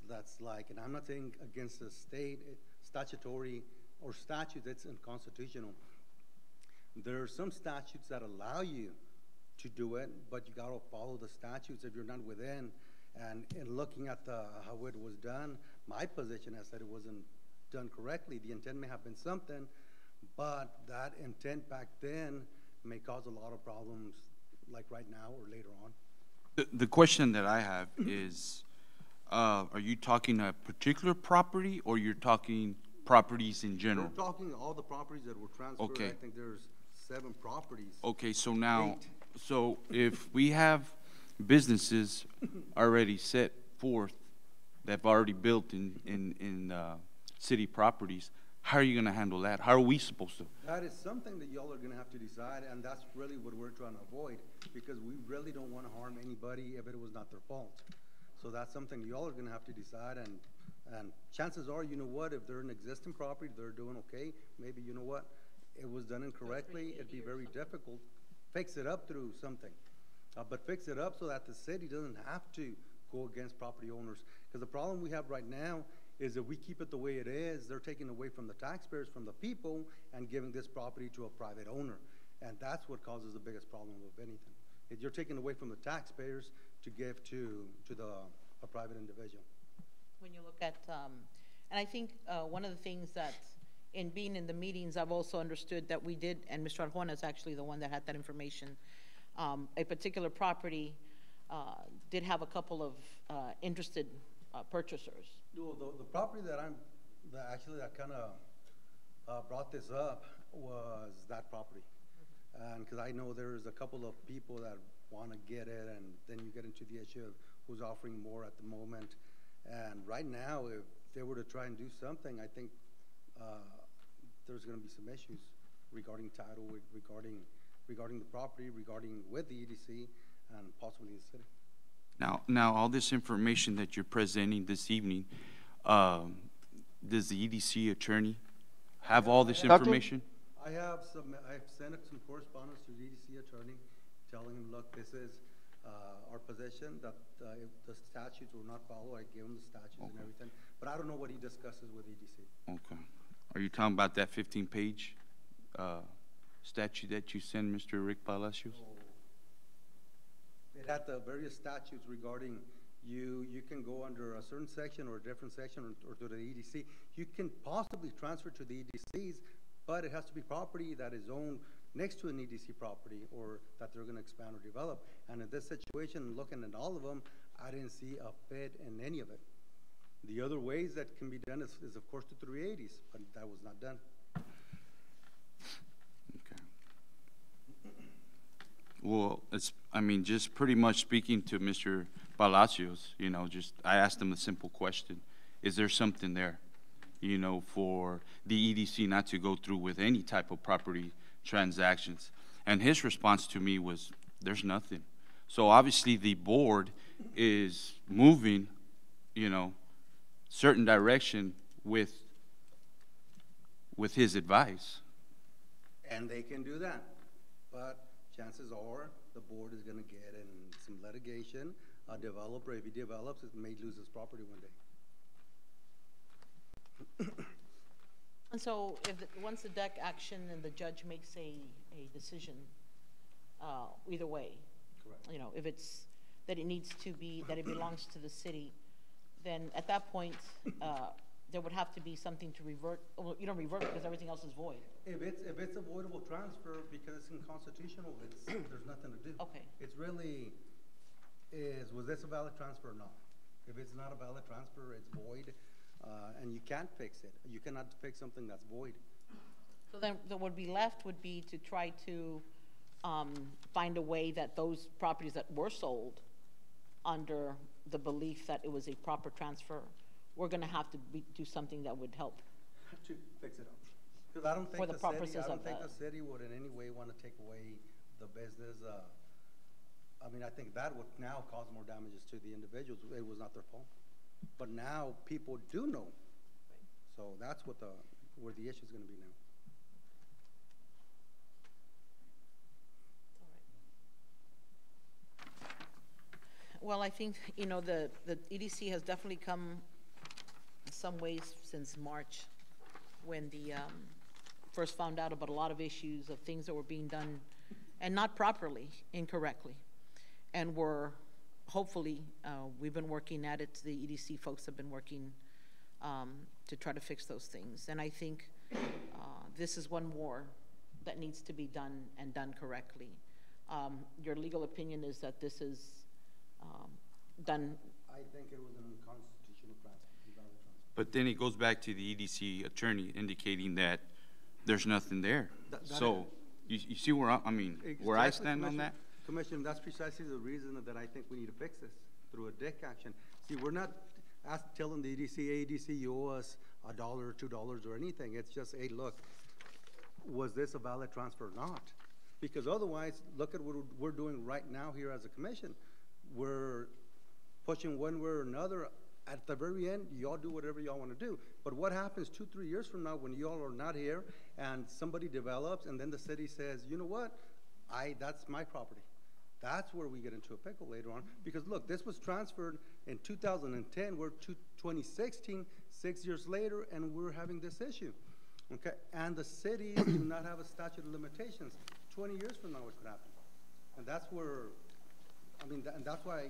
That's like, and I'm not saying against the state, statutory or statute, that's unconstitutional. There are some statutes that allow you to do it, but you gotta follow the statutes if you're not within. And in looking at how it was done, my position is that it wasn't done correctly. The intent may have been something, but that intent back then may cause a lot of problems like right now or later on. The question that I have is, are you talking a particular property or you're talking properties in general? We're talking all the properties that were transferred. Okay. I think there's 7 properties. Okay, so now, 8. so if we have businesses already set forth that have already built in city properties, how are you going to handle that? How are we supposed to? That is something that y'all are going to have to decide, and that's really what we're trying to avoid, because we really don't want to harm anybody if it was not their fault. So that's something y'all are going to have to decide, and chances are, you know what, if they're an existing property, they're doing okay, maybe, you know what, it was done incorrectly, it'd be very difficult. Fix it up through something. But fix it up so that the city doesn't have to go against property owners. Because the problem we have right now is if we keep it the way it is, they're taking away from the taxpayers, from the people, and giving this property to a private owner. And that's what causes the biggest problem of anything. If you're taking away from the taxpayers to give to a private individual. When you look at, and I think one of the things that in being in the meetings, I've also understood that we did, and Mr. Arjona is actually the one that had that information, a particular property did have a couple of interested purchasers. The property that that kind of brought this up was that property. And because I know there's a couple of people that want to get it, and then you get into the issue of who's offering more at the moment. And right now, if they were to try and do something, I think there's going to be some issues regarding title, regarding the property, regarding with the EDC, and possibly the city. Now, all this information that you're presenting this evening, does the EDC attorney have all this information? I've sent some correspondence to the EDC attorney telling him, look, this is our position, that if the statutes will not follow, I give him the statutes and everything. But I don't know what he discusses with EDC. Okay. Are you talking about that 15-page statute that you sent Mr. Rick Palacios? It had the various statutes regarding you can go under a certain section or a different section or to the EDC. You can possibly transfer to the EDCs, but it has to be property that is owned next to an EDC property or that they're going to expand or develop. And in this situation, looking at all of them, I didn't see a fit in any of it. The other ways that can be done is of course, the 380s, but that was not done. Well, I mean, just pretty much speaking to Mr. Palacios, you know, I asked him a simple question. Is there something there, you know, for the EDC not to go through with any type of property transactions? And his response to me was, there's nothing. So obviously the board is moving, you know, certain direction with his advice. And they can do that, but chances are the board is gonna get in some litigation. A developer, if he develops, it may lose his property one day. And so once the deck action and the judge makes a decision, either way, Correct. you know, if it's that it needs to be, that it belongs to the city, then at that point, there would have to be something to revert. Well, you don't revert because everything else is void. If it's a voidable transfer because it's unconstitutional, there's nothing to do. Okay. It's really, was this a valid transfer or not? If it's not a valid transfer, it's void, and you can't fix it. You cannot fix something that's void. So then what would be left would be to try to find a way that those properties that were sold under the belief that it was a proper transfer, we're going to have to do something that would help To fix it up. Because I don't think the city would in any way want to take away the business. I mean, I think that would now cause more damages to the individuals. It was not their fault. But now people do know. So that's what where the issue is going to be now. Well, I think, you know, the EDC has definitely come in some ways since March, when the first found out about a lot of issues of things that were being done and not properly, incorrectly. And hopefully, we've been working at it, the EDC folks have been working to try to fix those things. And I think this is one more that needs to be done and done correctly. Your legal opinion is that this is done. I think it was an unconstitutional transfer. But then it goes back to the EDC attorney indicating that there's nothing there. So you see where where I stand on that? Commissioner, that's precisely the reason that I think we need to fix this through a DIC action. See, we're not telling the EDC, hey, EDC, you owe us $1 or $2 or anything. It's just, hey, look, was this a valid transfer or not? Because otherwise, look at what we're doing right now here as a commission. We're pushing one way or another. At the very end, y'all do whatever y'all want to do. But what happens 2-3 years from now when y'all are not here and somebody develops and then the city says, you know what, that's my property. That's where we get into a pickle later on. Because look, this was transferred in 2010. We're 2016, 6 years later, and we're having this issue. Okay, and the cities do not have a statute of limitations. 20 years from now, it could happen. And that's where, and that's why,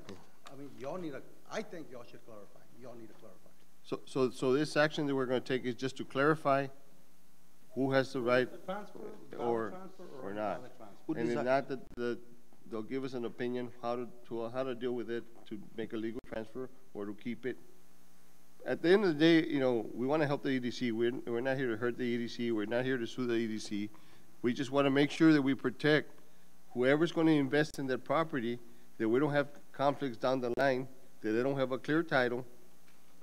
y'all need I think y'all should clarify. Y'all need to clarify. So this action that we're going to take is just to clarify who has the right or not. And if not, they'll give us an opinion how to deal with it to make a legal transfer or to keep it. At the end of the day, you know, we want to help the EDC. We're not here to hurt the EDC. We're not here to sue the EDC. We just want to make sure that we protect whoever's going to invest in that property, that we don't have conflicts down the line, that they don't have a clear title,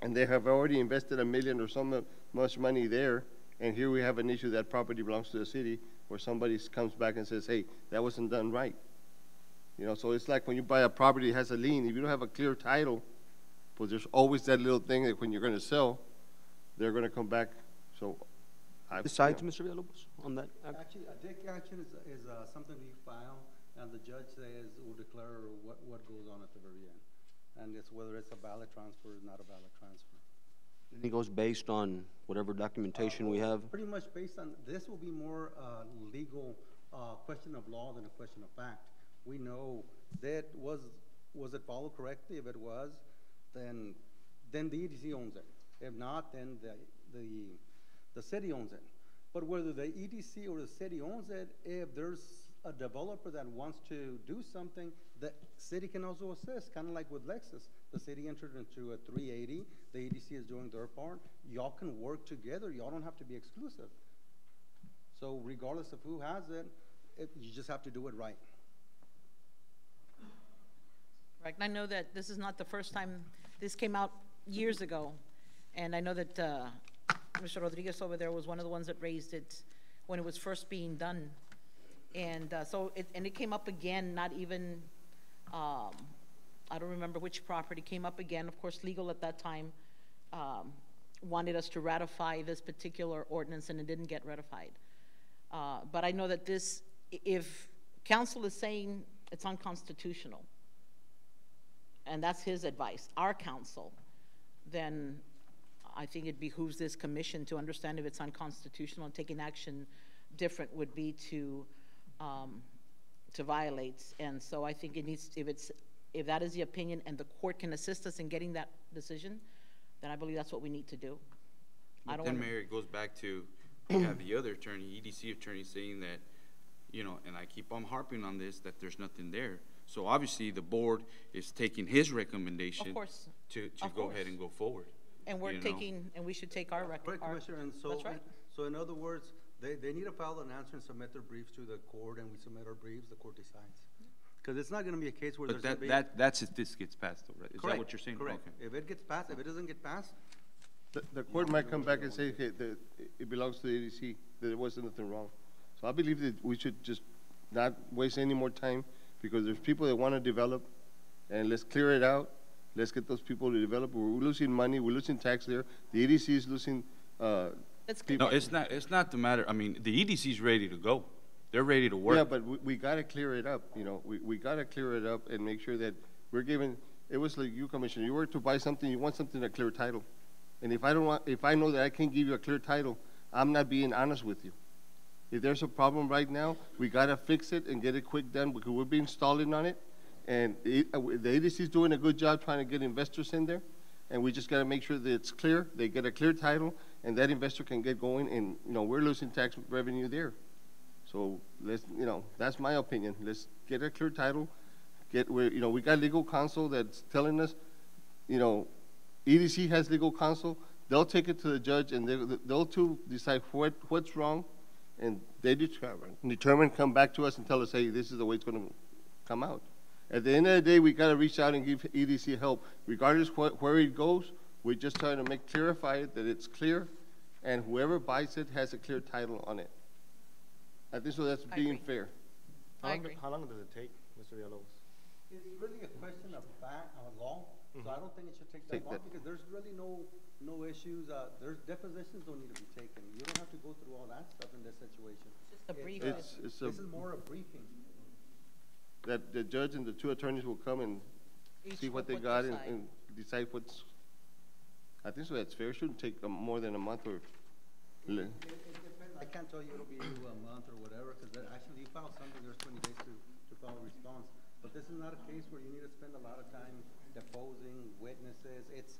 and they have already invested $1 million or so much money there, and here we have an issue that property belongs to the city, where somebody comes back and says, hey, that wasn't done right. You know, so it's like when you buy a property that has a lien, if you don't have a clear title, well, there's always that little thing that when you're going to sell, they're going to come back. So, Besides, Mr. Villalobos, on that? Actually, a DIC action is something we file, and the judge says will declare what goes on at the very end. And it's whether it's a valid transfer or not a valid transfer. And it goes based on whatever documentation we have? Pretty much based on, this will be more legal question of law than a question of fact. We know that was it followed correctly? If it was, then the EDC owns it. If not, then the city owns it. But whether the EDC or the city owns it, if there's a developer that wants to do something, the city can also assist, kind of like with Lexus. The city entered into a 380. The EDC is doing their part. Y'all can work together. Y'all don't have to be exclusive. So regardless of who has it, you just have to do it right. Right, and I know that this is not the first time, this came out years ago, and I know that Mr. Rodriguez over there was one of the ones that raised it when it was first being done. And it came up again, not even, I don't remember which property, came up again. Of course, legal at that time wanted us to ratify this particular ordinance, and it didn't get ratified. But I know that this, if council is saying it's unconstitutional, and that's his advice, our council, then I think it behooves this commission to understand if it's unconstitutional, and taking action different would be to violate. And so I think it needs, if that is the opinion and the court can assist us in getting that decision, then I believe that's what we need to do. But then, Mayor, it goes back to, you have the other attorney, EDC attorney, saying that, you know, and I keep on harping on this, that there's nothing there. So obviously the board is taking his recommendation to go ahead and go forward. And we're taking, and we should take our Right, Commissioner, and so, that's right. So in other words, they need to file an answer and submit their briefs to the court, and we submit our briefs, the court decides. Because it's not gonna be a case where But there's gonna be. that's if this gets passed, though, right? Is that what you're saying? Correct. Okay. If it gets passed, if it doesn't get passed, The court might come back and say, okay, that it belongs to the ADC, that there wasn't nothing wrong. So I believe that we should just not waste any more time, because there's people that want to develop, and let's clear it out. Let's get those people to develop. We're losing money, we're losing tax there. The EDC is losing, No, it's not the matter. I mean, the EDC is ready to go. They're ready to work. Yeah, but we gotta clear it up, you know. We gotta clear it up and make sure that we're giving, it was like you, Commissioner, you were to buy something, you want something a clear title. And if I know that I can't give you a clear title, I'm not being honest with you. If there's a problem right now, we gotta fix it and get it quick done, because we've been stalling on it. And the ADC is doing a good job trying to get investors in there. And we just gotta make sure that it's clear, they get a clear title, and that investor can get going, and, you know, we're losing tax revenue there. So let's, you know, that's my opinion. Let's get a clear title, you know, we got legal counsel that's telling us, you know, EDC has legal counsel. They'll take it to the judge, and they'll too decide what's wrong, and they determine, come back to us and tell us, hey, this is the way it's going to come out. At the end of the day, we got to reach out and give EDC help, regardless where it goes. We're just trying to clarify it, that it's clear, and whoever buys it has a clear title on it. I think so. That's being fair. I agree. How long does it take, Mr. Villalobos? it's really a question of fact, law. So I don't think it should take that long, because there's really no issues. There's depositions don't need to be taken. You don't have to go through all that stuff in this situation. Just a brief. This is more a briefing. That the judge and the two attorneys will come and see what they got and decide what's. I think so. That's fair. It shouldn't take more than a month or. It depends. I can't tell you it'll be a month or whatever, because actually you file something, there's 20 days to file a response. But this is not a case where you need to spend a lot of time deposing witnesses. It's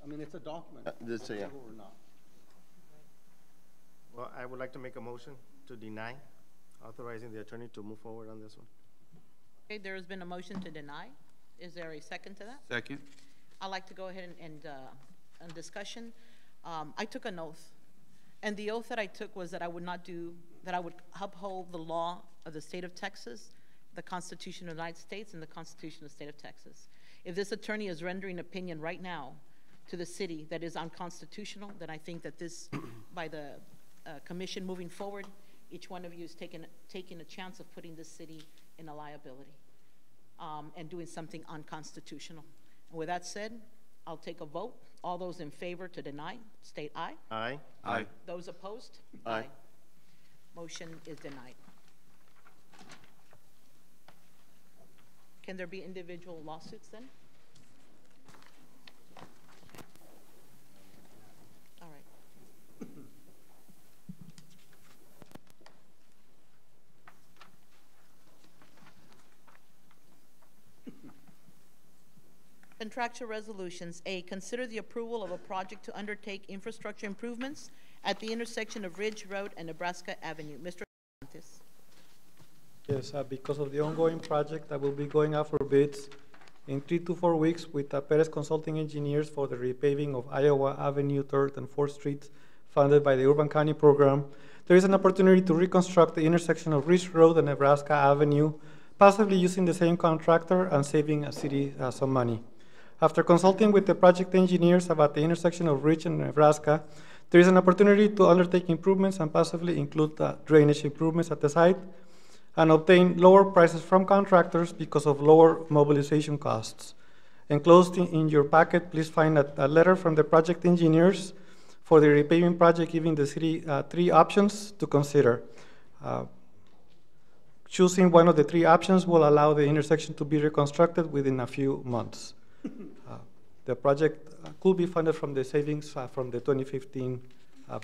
a document. Or not. Well, I would like to make a motion to deny, authorizing the attorney to move forward on this one. Okay, there has been a motion to deny. Is there a second to that? Second. I'd like to go ahead and discussion. I took an oath, and the oath that I took was that I would uphold the law of the state of Texas, the Constitution of the United States, and the Constitution of the state of Texas. If this attorney is rendering opinion right now to the city that is unconstitutional, then I think that this, by the commission moving forward, each one of you is taking a chance of putting this city in a liability and doing something unconstitutional. And with that said, I'll take a vote. All those in favor to deny, state aye. Aye. Aye. Those opposed? Aye. Motion is denied. Can there be individual lawsuits then? All right. Contractual resolutions. A, consider the approval of a project to undertake infrastructure improvements at the intersection of Ridge Road and Nebraska Avenue. Mr. Santos. Yes, because of the ongoing project that will be going out for bids in 3 to 4 weeks with Perez Consulting Engineers for the repaving of Iowa Avenue, 3rd and 4th Streets, funded by the Urban County Program. There is an opportunity to reconstruct the intersection of Ridge Road and Nebraska Avenue possibly using the same contractor and saving a city some money. After consulting with the project engineers about the intersection of Ridge and Nebraska, there is an opportunity to undertake improvements and possibly include drainage improvements at the site and obtain lower prices from contractors because of lower mobilization costs. Enclosed in your packet, please find a letter from the project engineers for the repaving project, giving the city 3 options to consider. Choosing one of the 3 options will allow the intersection to be reconstructed within a few months. The project could be funded from the savings from the 2015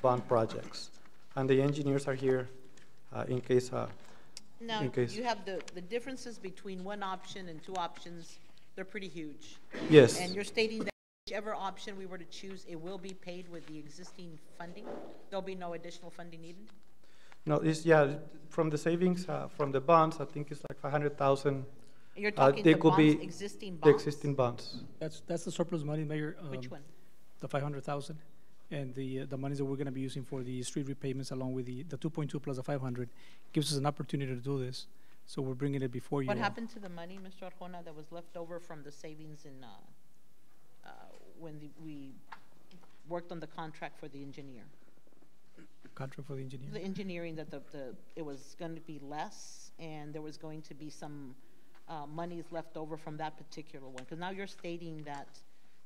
bond projects. And the engineers are here in case. Now, you have the differences between one option and 2 options. They're pretty huge. Yes. And you're stating that whichever option we were to choose, it will be paid with the existing funding? There'll be no additional funding needed? No, from the savings, from the bonds, I think it's like 500,000. You're talking they the could bonds, be existing bonds? The existing bonds. That's the surplus money, Mayor. Which one? The 500,000, and the monies that we're going to be using for the street repayments, along with the 2.2 plus the 500, gives us an opportunity to do this. So we're bringing it before you. What happened to the money, Mr. Arjona, that was left over from the savings in when we worked on the contract for the engineer? Contract for the engineer? The engineering, that it was going to be less, and there was going to be some monies left over from that particular one. Because now you're stating that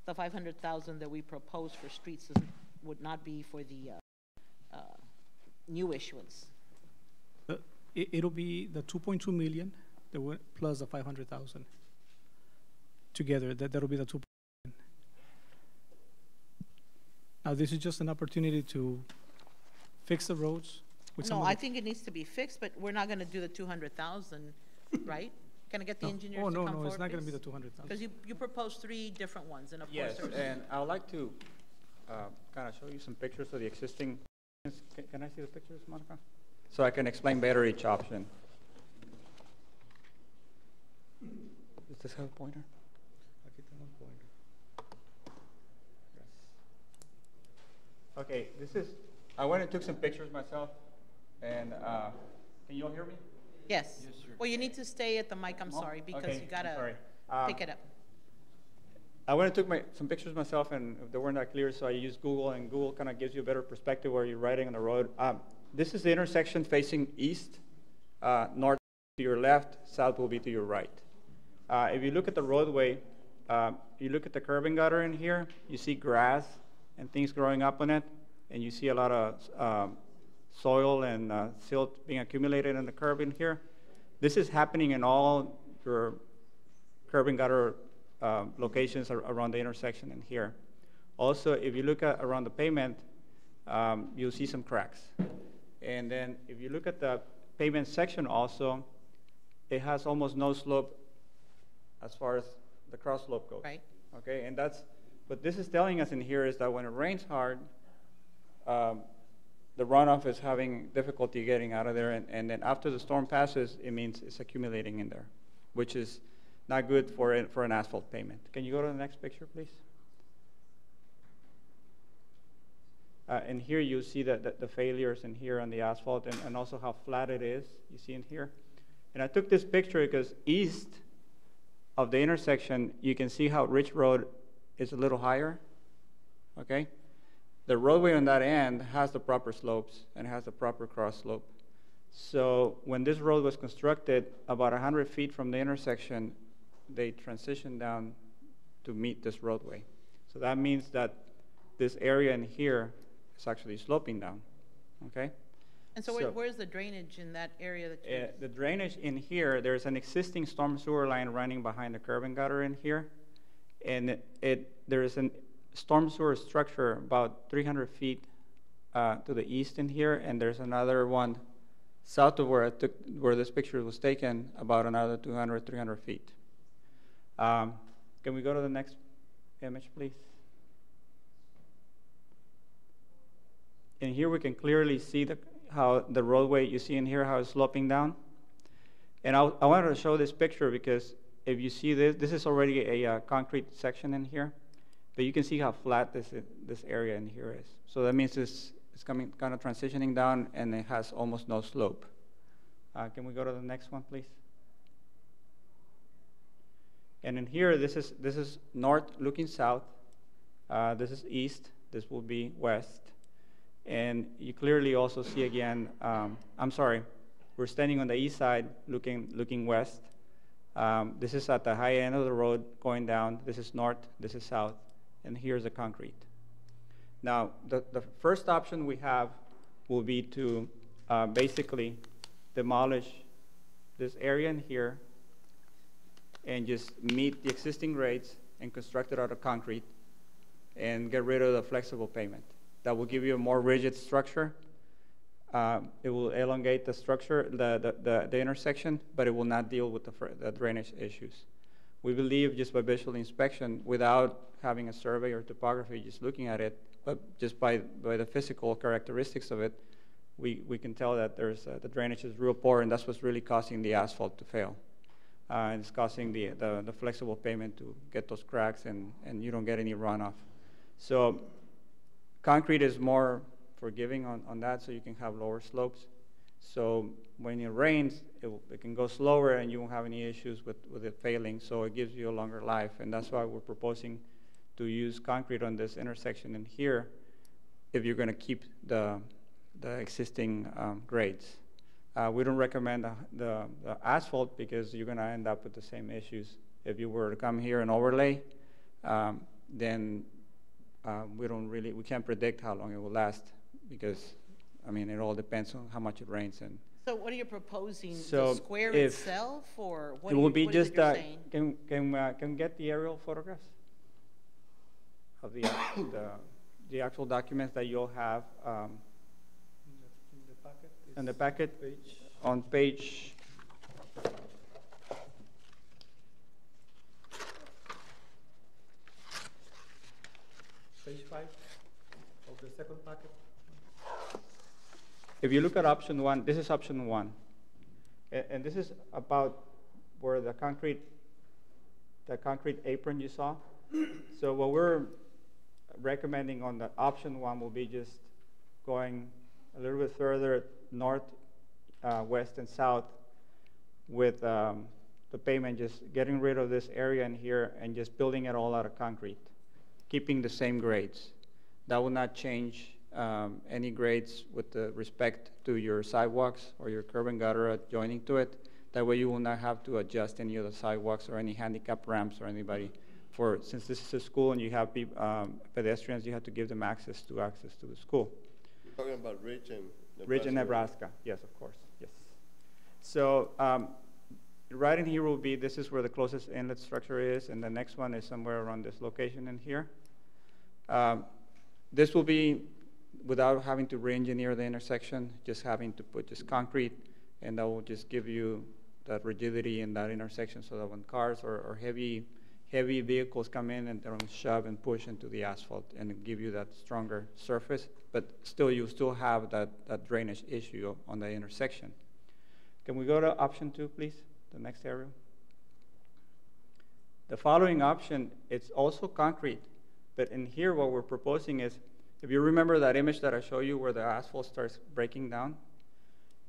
the 500,000 that we proposed for streets would not be for the new issuance. It'll be the 2.2 million plus the 500,000 together. That'll be the 2. Now this is just an opportunity to fix the roads. No, I think it needs to be fixed, but we're not going to do the 200,000, right? Can I get the engineers to come forward, it's not going to be please? the 200,000. Because you proposed 3 different ones, and of Yes, course and I would like to kind of show you some pictures of the existing. Can I see the pictures, Monica? So I can explain better each option. Does this have a pointer? Okay, I went and took some pictures myself, and can you all hear me? Yes. Well, you need to stay at the mic, I'm sorry, because you got to pick it up. I went and took some pictures myself, and they weren't that clear, so I used Google, and Google kind of gives you a better perspective where you're riding on the road. This is the intersection facing east, north to your left, south will be to your right. If you look at the roadway, you look at the curb and gutter in here, you see grass and things growing up on it, and you see a lot of soil and silt being accumulated in the curb in here. This is happening in all your curb and gutter locations around the intersection in here. Also, if you look at around the pavement, you'll see some cracks. And then if you look at the pavement section also, it has almost no slope as far as the cross slope goes. Right. Okay, and that's what this is telling us in here is that when it rains hard, the runoff is having difficulty getting out of there, and then after the storm passes, it means it's accumulating in there, which is not good for an asphalt pavement. Can you go to the next picture, please? And here you see the failures in here on the asphalt, and also how flat it is, you see in here. And I took this picture because east of the intersection, you can see how Ridge Road is a little higher, okay? The roadway on that end has the proper slopes and has the proper cross slope. So when this road was constructed, about 100 feet from the intersection, they transitioned down to meet this roadway. So that means that this area in here is actually sloping down, okay? And so where's the drainage in that area that you the drainage in here, there's an existing storm sewer line running behind the curb and gutter in here. And there is a storm sewer structure about 300 feet to the east in here, and there's another one south of where this picture was taken, about another 200, 300 feet. Can we go to the next image, please? And here we can clearly see how the roadway, you see in here how it's sloping down. And I wanted to show this picture because if you see this is already a concrete section in here, but you can see how flat this area in here is. So that means it's coming kind of transitioning down, and it has almost no slope. Can we go to the next one, please? And in here, this is north looking south. This is east. This will be west. And you clearly also see again, I'm sorry, we're standing on the east side looking west. This is at the high end of the road going down. This is north, this is south, and here's the concrete. Now, the first option we have will be to basically demolish this area in here and just meet the existing grades and construct it out of concrete and get rid of the flexible pavement. That will give you a more rigid structure. It will elongate the structure, the intersection, but it will not deal with the drainage issues. We believe just by visual inspection, without having a survey or topography, just looking at it, but just by the physical characteristics of it, we can tell that the drainage is real poor, and that's what's really causing the asphalt to fail. And it's causing the flexible pavement to get those cracks, and you don't get any runoff. So concrete is more forgiving on that, so you can have lower slopes. So when it rains, it can go slower, and you won't have any issues with it failing, so it gives you a longer life, and that's why we're proposing to use concrete on this intersection in here if you're going to keep the existing grades. We don't recommend the asphalt because you're going to end up with the same issues. If you were to come here and overlay, then we can't predict how long it will last because, I mean, it all depends on how much it rains. And so what are you proposing, so the square itself, or what it will be what just, is it you're saying? Can get the aerial photographs of the actual documents that you'll have in the packet on page Page 5 of the second packet. If you look at option 1, this is option 1. And this is about where the concrete apron you saw. So what we're recommending on the option 1 will be just going a little bit further north, west, and south with the pavement, just getting rid of this area in here and just building it all out of concrete, keeping the same grades. That will not change any grades with respect to your sidewalks or your curb and gutter adjoining to it. That way you will not have to adjust any of the sidewalks or any handicap ramps or anybody. Since this is a school and you have pedestrians, you have to give them access to the school. You're talking about Ridge and Nebraska. Ridge and Nebraska, yes, of course, yes. So right in here will be, this is where the closest inlet structure is, and the next one is somewhere around this location in here. This will be without having to re-engineer the intersection, just having to put just concrete, and that will just give you that rigidity in that intersection so that when cars or heavy vehicles come in and they don't shove and push into the asphalt and give you that stronger surface, but still you still have that drainage issue on the intersection. Can we go to option 2, please? The next area. The following option, it's also concrete, but in here what we're proposing is, if you remember that image that I showed you where the asphalt starts breaking down,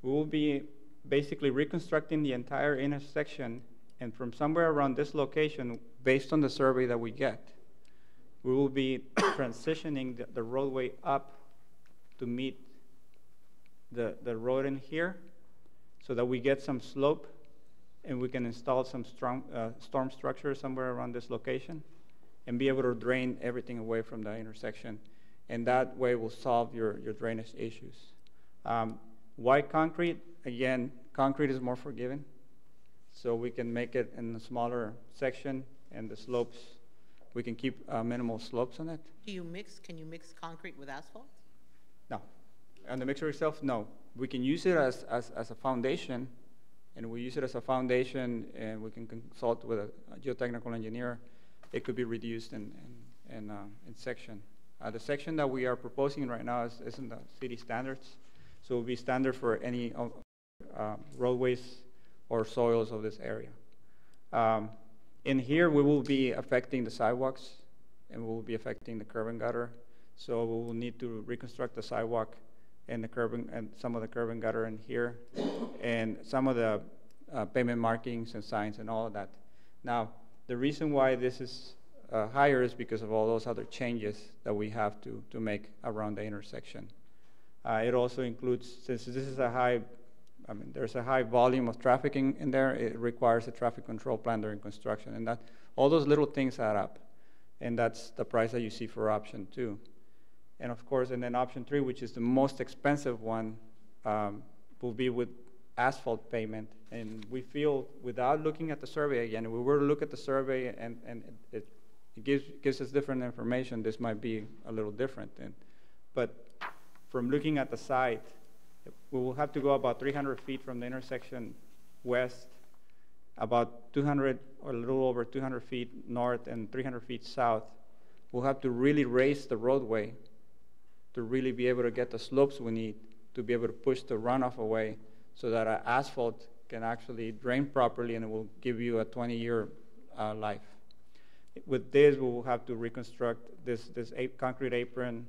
we will be basically reconstructing the entire intersection, and from somewhere around this location, based on the survey that we get, we will be transitioning the roadway up to meet the road in here so that we get some slope and we can install some storm structure somewhere around this location and be able to drain everything away from the intersection. And that way will solve your drainage issues. Why concrete? Again, concrete is more forgiving. So we can make it in a smaller section, and the slopes, we can keep minimal slopes on it. Can you mix concrete with asphalt? No. On the mixer itself, no. We can use it as a foundation, and we use it as a foundation, and we can consult with a geotechnical engineer. It could be reduced in section. The section that we are proposing right now is in the city standards, so it will be standard for any roadways or soils of this area. In here, we will be affecting the sidewalks, and we will be affecting the curb and gutter. So we will need to reconstruct the sidewalk and some of the curb and gutter in here, and some of the pavement markings and signs and all of that. Now, The reason why this is higher is because of all those other changes that we have to make around the intersection. It also includes, since this is a high, I mean, there's a high volume of traffic in there, it requires a traffic control plan during construction, and that all those little things add up, and that's the price that you see for option 2. And of course, and then option 3, which is the most expensive one, will be with asphalt pavement. And we feel, without looking at the survey again, if we were to look at the survey and it gives us different information, this might be a little different. But from looking at the site, we will have to go about 300 feet from the intersection west, about 200 or a little over 200 feet north and 300 feet south. We'll have to really raise the roadway to really be able to get the slopes we need to be able to push the runoff away so that our asphalt can actually drain properly and it will give you a 20-year life. With this, we will have to reconstruct this concrete apron,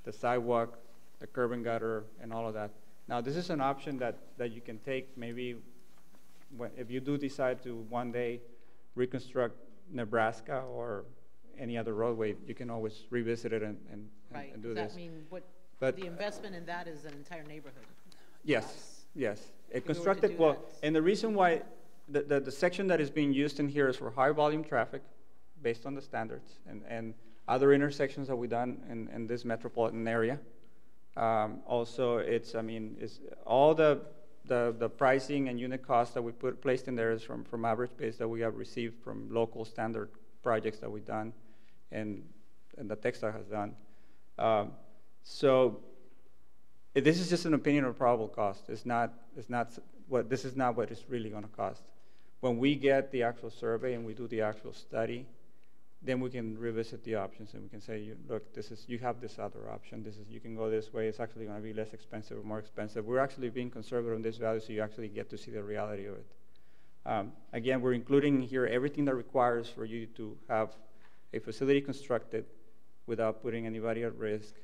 the sidewalk, the curb and gutter, and all of that. Now, this is an option that you can take maybe if you do decide to one day reconstruct Nebraska or any other roadway, you can always revisit it and do this. Does that mean But the investment in that is an entire neighborhood? Yes, yes. It If we were to constructed, do well, that. and the reason why the section that is being used in here is for high volume traffic based on the standards and other intersections that we've done in this metropolitan area. Also, it's all the pricing and unit costs that we placed in there is from average bids that we have received from local standard projects that we've done and the Texas has done. So this is just an opinion of probable cost. This is not what it's really going to cost. When we get the actual survey and we do the actual study, then we can revisit the options and we can say, look, you have this other option. You can go this way. It's actually going to be less expensive or more expensive. We're actually being conservative on this value, so you actually get to see the reality of it. Again, we're including here everything that requires for you to have a facility constructed without putting anybody at risk,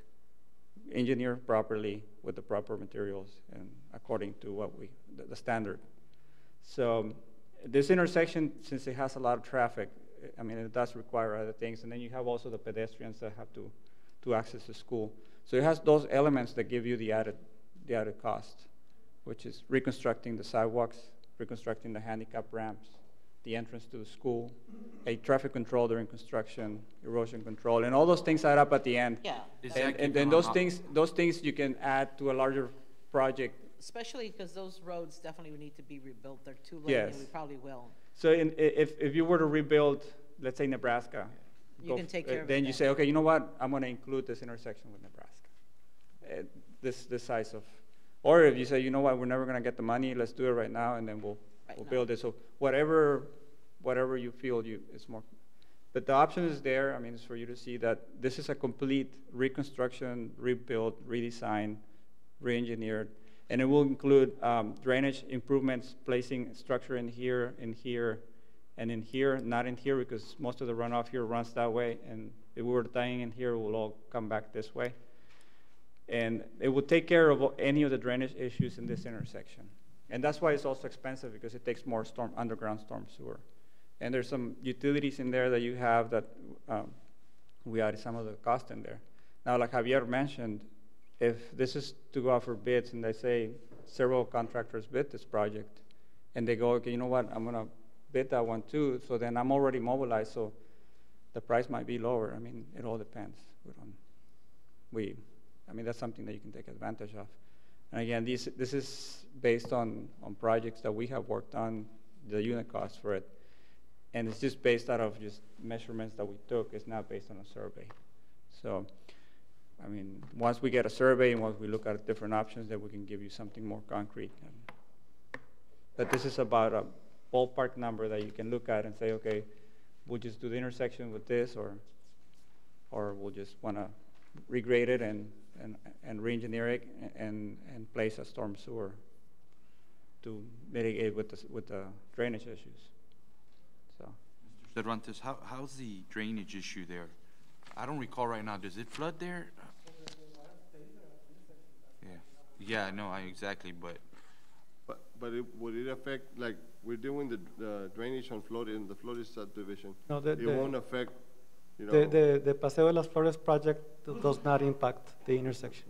engineered properly with the proper materials and according to the standard. So this intersection, since it has a lot of traffic, it does require other things. And then you have also the pedestrians that have to access the school. So it has those elements that give you the added cost, which is reconstructing the sidewalks, reconstructing the handicap ramps, the entrance to the school, a traffic control during construction, erosion control, and all those things add up at the end. Yeah. And then those things you can add to a larger project. Especially because those roads definitely would need to be rebuilt. They're too late, Yes. and we probably will. So if you were to rebuild, let's say Nebraska, You can take care of it then you then. say, okay, you know what? I'm going to include this intersection with Nebraska. This size of, or if you say, you know what? We're never going to get the money. Let's do it right now, and then we'll build it. So whatever you feel it's more. But the option is there. It's for you to see that this is a complete reconstruction, rebuild, redesign, re-engineered. And it will include drainage improvements, placing structure in here, and in here, not in here, because most of the runoff here runs that way. And if we were tying in here, it will all come back this way. And it will take care of any of the drainage issues in this intersection. And that's why it's also expensive, because it takes more underground storm sewer. And there's some utilities in there that you have that we added some of the cost in there. Now, like Javier mentioned, if this is to go out for bids and they say several contractors bid this project and they go, okay, you know what, I'm going to bid that one too, so then I'm already mobilized, so the price might be lower. It all depends. That's something that you can take advantage of. And again, this is based on projects that we have worked on, the unit cost for it. And it's just based out of just measurements that we took. It's not based on a survey. So, once we get a survey and once we look at different options, then we can give you something more concrete. But this is about a ballpark number that you can look at and say, okay, we'll just do the intersection with this, or we'll just want to regrade it and re-engineer it and place a storm sewer to mitigate with the drainage issues. So, Mr. Cervantes, how's the drainage issue there? I don't recall right now. Does it flood there? Yeah, no, exactly. But but would it affect, like, we're doing the drainage on Florida, in the Florida subdivision? No, it won't affect, you know. The Paseo de las Flores project does not impact the intersection.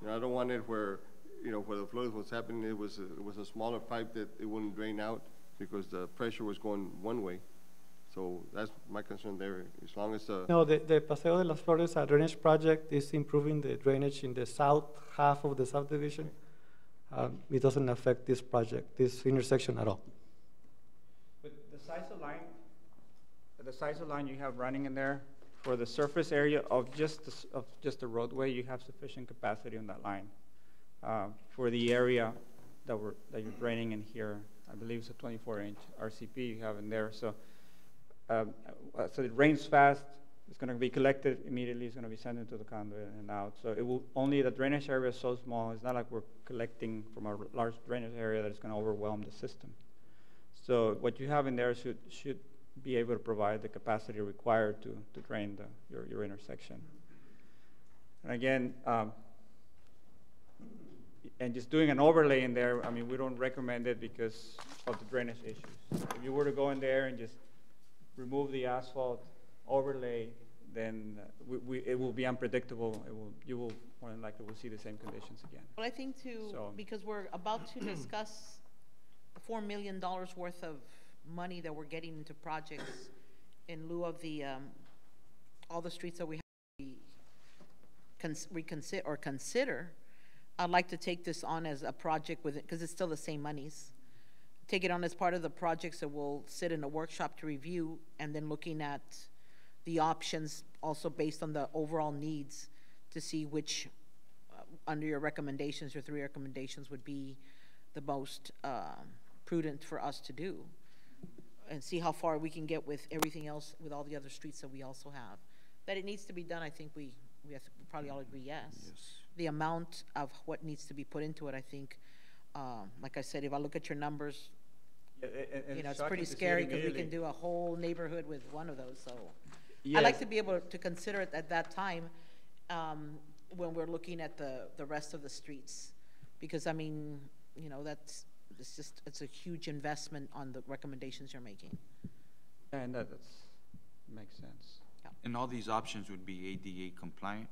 You know, I don't want it where, you know, where the flood was happening, it was a smaller pipe that it wouldn't drain out because the pressure was going one way. So that's my concern there, as long as the. No, the Paseo de las Flores drainage project is improving the drainage in the south half of the subdivision. It doesn't affect this project, this intersection at all. But the size of line you have running in there, for the surface area of just the roadway, you have sufficient capacity on that line. For the area that you're draining in here, I believe it's a 24-inch RCP you have in there. So, so it rains fast. It's going to be collected immediately. It's going to be sent into the conduit and out. So it will only, the drainage area is so small. It's not like we're collecting from a large drainage area that it's going to overwhelm the system. So what you have in there should be able to provide the capacity required to drain your intersection. And again, and just doing an overlay in there, I mean, we don't recommend it because of the drainage issues. If you were to go in there and just remove the asphalt overlay, then it will be unpredictable. You will more than likely will see the same conditions again. Well, I think because we're about to discuss $4 million worth of money that we're getting into projects in lieu of the all the streets that we have to consider. I'd like to take this on as a project with it because it's still the same monies. Take it on as part of the projects that we'll sit in a workshop to review, and then looking at the options also based on the overall needs to see which under your recommendations, your 3 recommendations would be the most prudent for us to do, and see how far we can get with everything else, with all the other streets that we also have. That it needs to be done, I think we probably all agree, yes. The amount of what needs to be put into it, I think, like I said, if I look at your numbers, you know, it's pretty scary because we can do a whole neighborhood with one of those. So yes. I'd like to be able to consider it at that time when we're looking at the rest of the streets, because I mean, you know, it's a huge investment on the recommendations you're making. And that makes sense. Yeah. And all these options would be ADA compliant?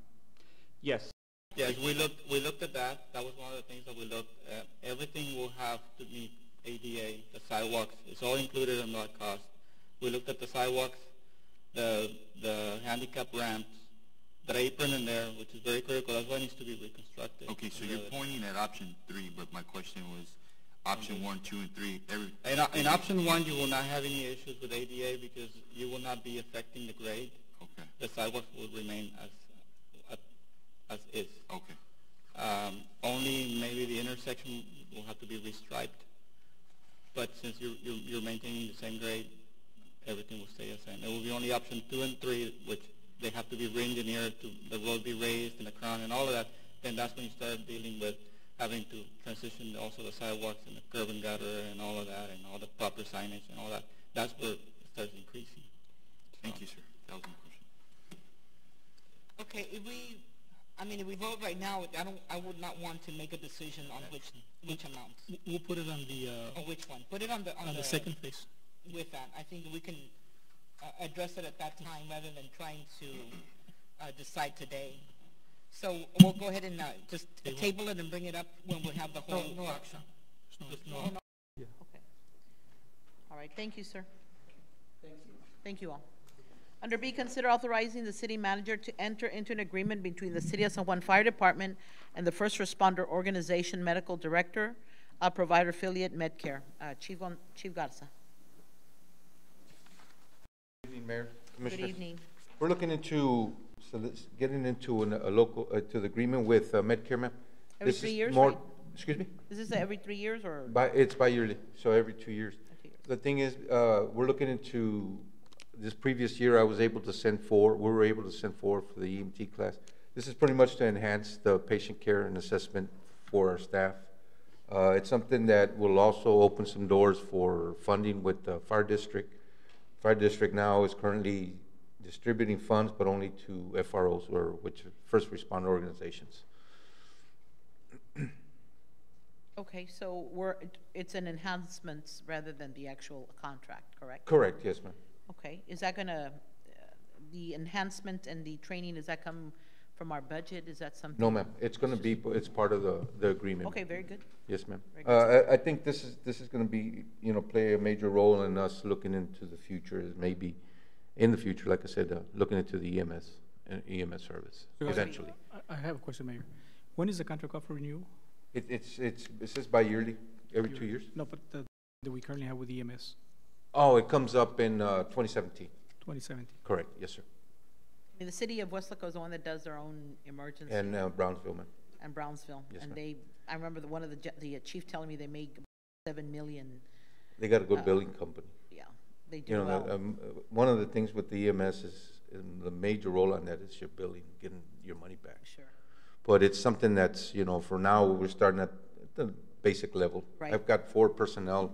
Yes. Yes, we looked at that. That was one of the things that we looked at. Everything will have to meet ADA, the sidewalks. It's all included in that cost. We looked at the sidewalks, the handicap ramps, the apron in there, which is very critical. That's why it needs to be reconstructed. Okay, so you're pointing at option 3, but my question was option 1, 2, and 3. In option 1, you will not have any issues with ADA because you will not be affecting the grade. Okay. The sidewalks will remain as is. Okay. Only maybe the intersection will have to be restriped, but since you're maintaining the same grade, everything will stay the same. It will be only option 2 and 3, which they have to be re-engineered to the road be raised and the crown and all of that. Then that's when you start dealing with having to transition also the sidewalks and the curb and gutter and all of that and all the proper signage and all that. That's where it starts increasing. Thank you, sir. That was my question. Okay, if we vote right now, I would not want to make a decision on which amounts. We'll put it on the On which one? Put it on the second phase. With that, I think we can address it at that time rather than trying to decide today. So we'll go ahead and just table it and bring it up when we have the whole workshop. Okay. All right. Thank you, sir. Thank you. Thank you all. Under B, consider authorizing the city manager to enter into an agreement between the City of San Juan Fire Department and the First Responder Organization Medical Director, Provider Affiliate Medcare. Chief Garza. Good evening, Mayor, Commissioners. Good evening. We're looking into getting into a local to the agreement with Medcare, ma'am. Every 3 years, more, right? Excuse me? Is this every 3 years or? It's bi-yearly, so every 2 years. The thing is, we're looking into this previous year. We were able to send 4 for the EMT class. This is pretty much to enhance the patient care and assessment for our staff. It's something that will also open some doors for funding with the fire district. Fire district now is currently distributing funds, but only to FROs, or which first responder organizations. Okay, so it's an enhancements rather than the actual contract, correct? Correct, yes, ma'am. Okay, is that gonna, the enhancement and the training, does that come from our budget? Is that something? No, ma'am, it's gonna be, it's part of the agreement. Okay, very good. Yes, ma'am. Very good. I think this is gonna be, play a major role in us looking into the future, is maybe, in the future, like I said, looking into the EMS service, eventually. I have a question, Mayor. When is the contract up for renewal? It says bi-yearly, every 2 years. No, but that we currently have with EMS, Oh, it comes up in 2017. 2017. Correct, yes, sir. I mean, the city of Westlaco is the one that does their own emergency. And Brownsville, ma'am. And Brownsville. Yes, And ma'am. I remember one of the chief telling me they make 7 million. They got a good billing company. Yeah, they do well. One of the things with the EMS is, the major role on that is your billing, getting your money back. Sure. But it's something that's, for now, we're starting at the basic level. Right. I've got 4 personnel,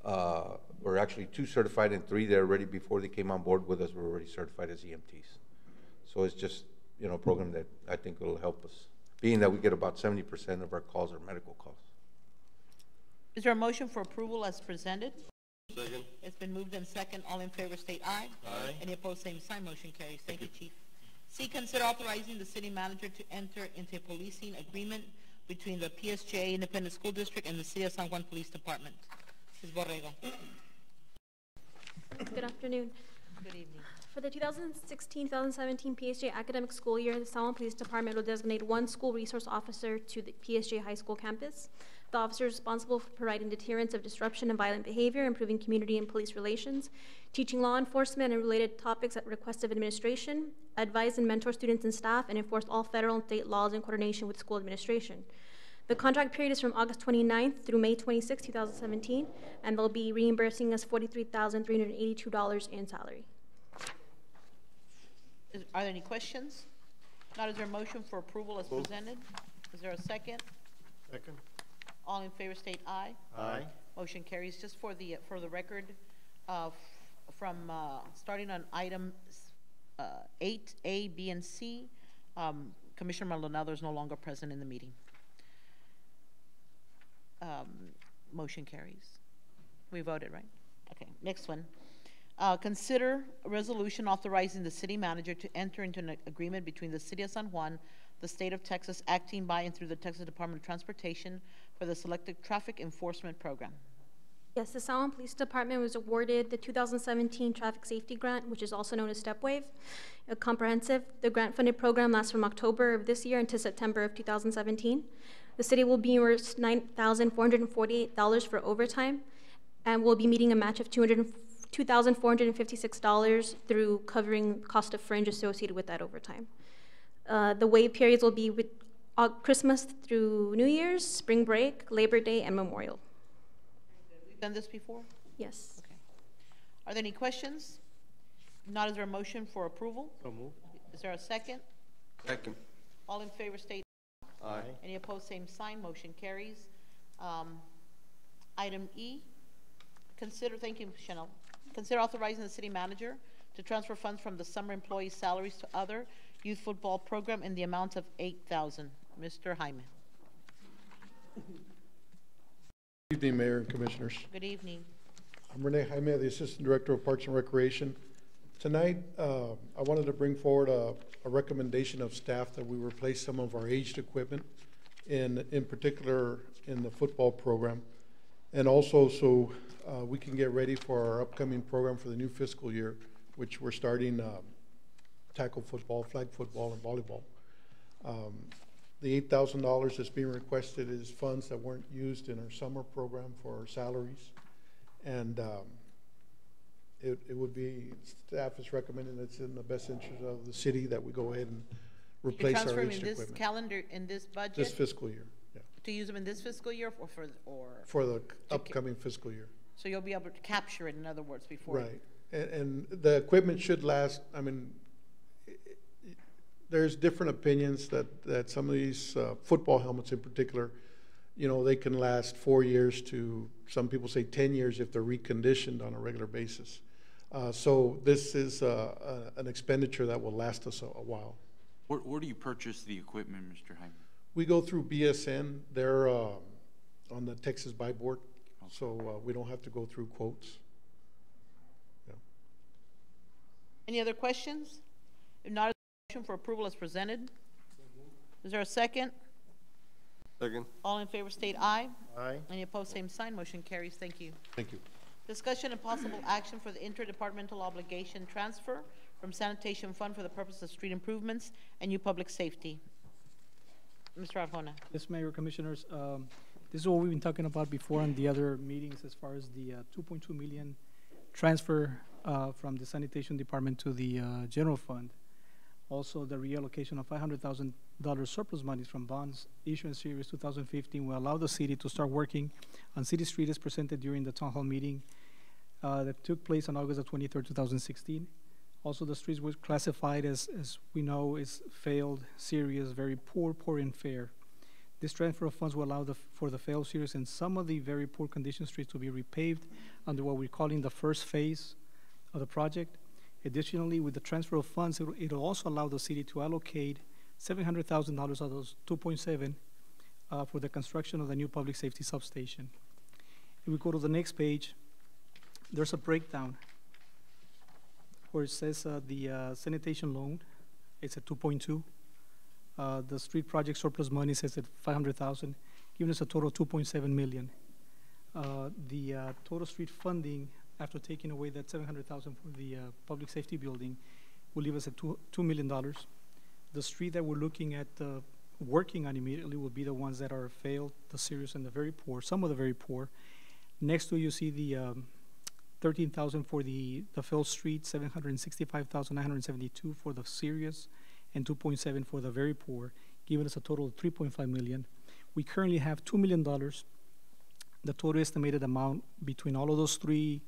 or actually 2 certified and 3 that already, before they came on board with us, were already certified as EMTs. So it's just, a program that I think will help us, being that we get about 70% of our calls are medical calls. Is there a motion for approval as presented? Second. It's been moved and second. All in favor state aye. Aye. Any opposed, same sign. Motion carries. Thank you, Chief. C, consider authorizing the city manager to enter into a policing agreement between the PSJA Independent School District and the City of San Juan Police Department. Ms. Borrego. Good afternoon. Good evening. For the 2016-2017 PSJ academic school year, the San Juan Police Department will designate 1 school resource officer to the PSJ High School campus. The officer is responsible for providing deterrence of disruption and violent behavior, improving community and police relations, teaching law enforcement and related topics at request of administration, advise and mentor students and staff, and enforce all federal and state laws in coordination with school administration. The contract period is from August 29th through May 26, 2017, and they'll be reimbursing us $43,382 in salary. Are there any questions? Not, is there a motion for approval as presented? Is there a second? Second. All in favor state aye. Aye. Motion carries. Just for the record, from starting on items 8A, B, and C, Commissioner Maldonado is no longer present in the meeting. Motion carries. We voted, right? Okay, next one. Consider a resolution authorizing the city manager to enter into an agreement between the City of San Juan, the State of Texas, acting by and through the Texas Department of Transportation for the Selected Traffic Enforcement Program. Yes, the San Juan Police Department was awarded the 2017 Traffic Safety Grant, which is also known as StepWave, a comprehensive. The grant-funded program lasts from October of this year until September of 2017. The city will be reimbursed $9,448 for overtime, and will be meeting a match of $2,456 through covering cost of fringe associated with that overtime. The waive periods will be with Christmas through New Year's, spring break, Labor Day, and Memorial. We've done this before? Yes. Okay. Are there any questions? Not, is there a motion for approval? So moved. Is there a second? Second. All in favor state Aye. Any opposed, same sign. Motion carries. Item E, thank you, Chanel. Consider authorizing the city manager to transfer funds from the summer employee salaries to other youth football program in the amount of $8,000. Mr. Jaime. Good evening, Mayor and Commissioners. Good evening. I'm Rene Jaime, the Assistant Director of Parks and Recreation. Tonight, I wanted to bring forward a recommendation of staff that we replace some of our aged equipment, in particular in the football program, and also so we can get ready for our upcoming program for the new fiscal year, which we're starting tackle football, flag football, and volleyball. The $8,000 that's being requested is funds that weren't used in our summer program for our salaries, and it would be, staff is recommending it's in the best interest of the city that we go ahead and replace our aged equipment. Calendar, in this budget? This fiscal year, yeah. To use them in this fiscal year or for the upcoming fiscal year. So you'll be able to capture it, in other words, before. Right, and the equipment should last, I mean, there's different opinions that some of these football helmets in particular, they can last 4 years to, some people say 10 years if they're reconditioned on a regular basis. So this is an expenditure that will last us a while. Where do you purchase the equipment, Mr. Jaime? We go through BSN. They're on the Texas Buy Board, so we don't have to go through quotes. Any other questions? If not, motion for approval as presented. Is there a second? Second. All in favor state aye. Aye. Any opposed, same sign. Motion carries. Thank you. Thank you. Discussion and possible action for the interdepartmental obligation transfer from sanitation fund for the purpose of street improvements and new public safety. Mr. Arjona. Yes, Mayor, Commissioners. This is what we've been talking about before on the other meetings as far as the 2.2 million transfer from the sanitation department to the general fund. Also, the reallocation of $500,000 surplus monies from bonds issuance series 2015 will allow the city to start working on city street as presented during the town hall meeting that took place on August 23rd, 2016. Also, the streets were classified as we know, is failed, serious, very poor, and fair. This transfer of funds will allow for the failed, serious, and some of the very poor condition streets to be repaved under what we're calling the first phase of the project. Additionally, with the transfer of funds, it'll also allow the city to allocate $700,000 out of those 2.7 for the construction of the new public safety substation. If we go to the next page, there's a breakdown where it says the sanitation loan, it's at 2.2. The street project surplus money says at 500,000, giving us a total of 2.7 million. The total street funding, after taking away that 700,000 for the public safety building, will leave us at $2 million. The street that we're looking at working on immediately will be the ones that are failed, the serious, and the very poor, some of the very poor. Next to you see the 13,000 for the failed street, 765,972 for the serious, and 2.7 for the very poor, giving us a total of 3.5 million. We currently have $2 million. The total estimated amount between all of those three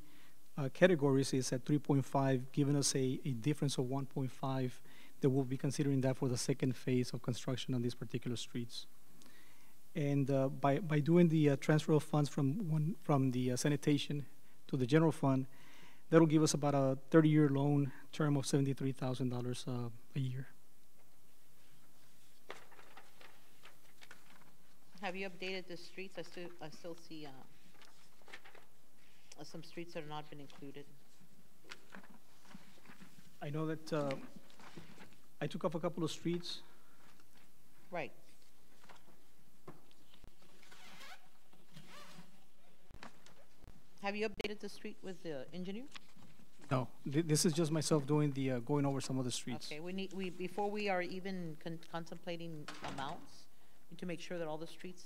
categories is at 3.5, giving us a difference of 1.5 that we'll be considering that for the second phase of construction on these particular streets. And by doing the transfer of funds from the sanitation to the general fund, that'll give us about a 30-year loan term of $73,000 a year. Have you updated the streets? I still see some streets that have not been included. I know that I took off a couple of streets. Right. Have you updated the street with the engineer? No, this is just myself doing the going over some of the streets. Okay, before we are even contemplating amounts, we need to make sure that all the streets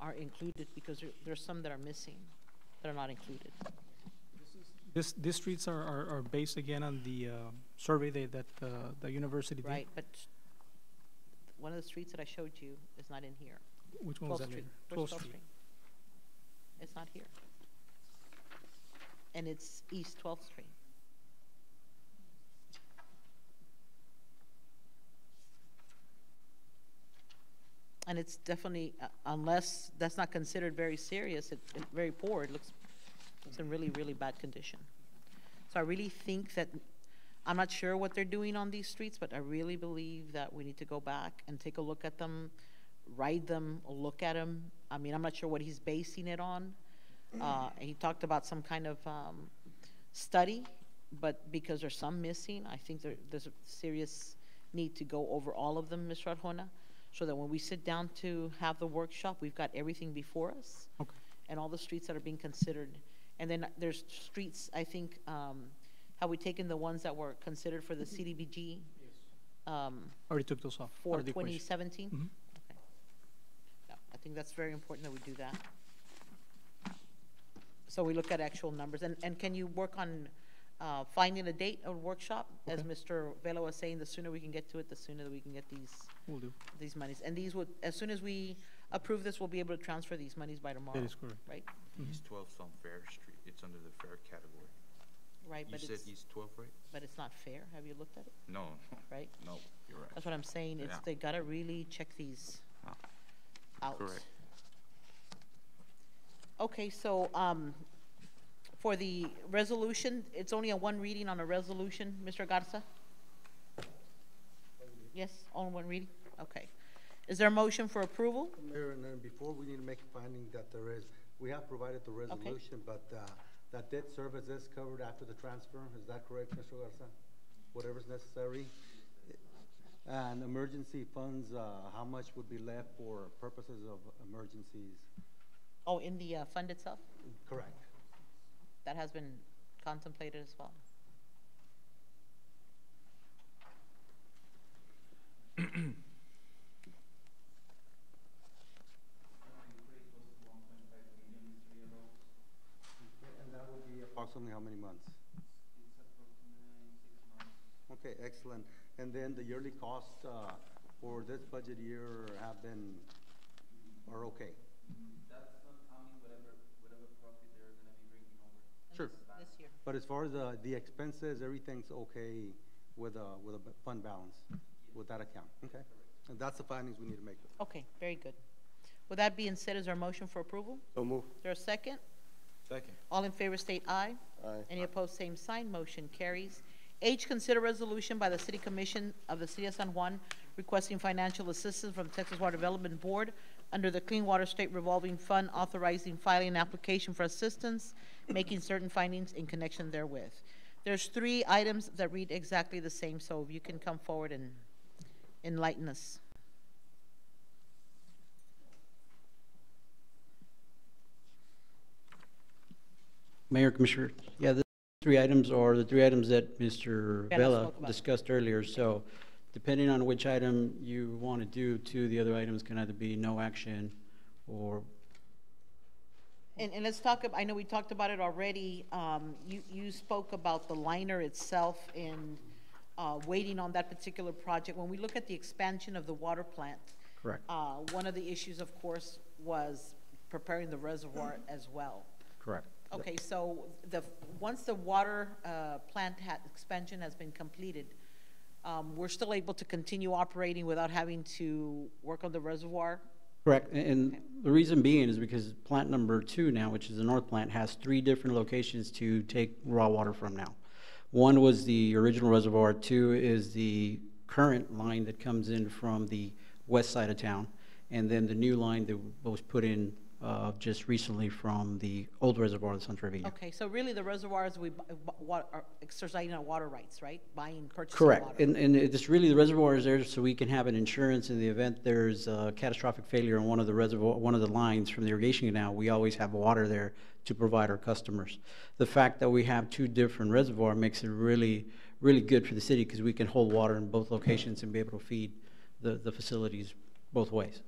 are included, because there's some that are missing that are not included. These streets are based again on the survey that the university did. Right, but one of the streets that I showed you is not in here. Which one was that? 12th Street. It's not here. And it's East 12th Street. And it's definitely, unless that's not considered very serious, it's very poor. It's in really, really bad condition. So I really think that, I'm not sure what they're doing on these streets, but I really believe that we need to go back and take a look at them, ride them, look at them. I mean, I'm not sure what he's basing it on. He talked about some kind of study, but because there's some missing, I think there's a serious need to go over all of them, Mr. Arjona, so that when we sit down to have the workshop, we've got everything before us. Okay. And all the streets that are being considered. And then there's streets, I think, have we taken the ones that were considered for the CDBG? Already took those off. For 2017? Mm-hmm. Okay. Yeah, I think that's very important that we do that. So we look at actual numbers. And can you work on finding a date of workshop? Okay. As Mr. Vela was saying, the sooner we can get to it, the sooner that we can get these monies. And these would, as soon as we approve this, we'll be able to transfer these monies by tomorrow. That is correct. Right? East 12th on Fair Street. It's under the fair category. Right, but you said East 12th, right? But it's not fair. Have you looked at it? No. Right? No, you're right. That's what I'm saying. It's they gotta really check these out. Correct. Okay, so for the resolution, it's only a one reading on a resolution, Mr. Garza? Yes, on one reading? Okay. Is there a motion for approval? Mayor, and then before, we need to make a finding that we have provided the resolution, but that debt service is covered after the transfer. Is that correct, Mr. Garza? Whatever's necessary. And emergency funds, how much would be left for purposes of emergencies? Oh, in the fund itself? Correct. That has been contemplated as well. And that would be approximately how many months? Okay, excellent. And then the yearly costs for this budget year are okay? That's not counting whatever profit they're gonna be bringing over. Sure. This year. But as far as the expenses, everything's okay with a fund balance with that account? Okay. And that's the findings we need to make. Okay, very good. With that being said, is there a motion for approval? So move. Is there a second? Second. All in favor state aye. Aye. Any opposed, same sign. Motion carries. H, consider resolution by the City Commission of the City of San Juan requesting financial assistance from Texas Water Development Board under the Clean Water State Revolving Fund, authorizing filing an application for assistance, making certain findings in connection therewith. There's 3 items that read exactly the same, so if you can come forward and enlighten us. Mayor, Commissioner, yeah, the 3 items are the 3 items that Mr. Vela discussed earlier. So depending on which item you want to do, 2 of the other items can either be no action or. And let's talk, I know we talked about it already. You spoke about the liner itself and waiting on that particular project. When we look at the expansion of the water plant. Correct. One of the issues, of course, was preparing the reservoir as well. Correct. Okay, so once the water plant expansion has been completed, we're still able to continue operating without having to work on the reservoir? Correct, and the reason being is because plant number 2 now, which is the north plant, has 3 different locations to take raw water from now. 1 was the original reservoir, 2 is the current line that comes in from the west side of town, and then the new line that was put in just recently from the old reservoir of San Trevino. Okay, so really the reservoirs are exercising our water rights, right? Purchasing Correct, water. and it's really the reservoir is there so we can have an insurance in the event there's a catastrophic failure on one of the lines from the irrigation canal. We always have water there to provide our customers. The fact that we have 2 different reservoirs makes it really, really good for the city because we can hold water in both locations and be able to feed the facilities both ways.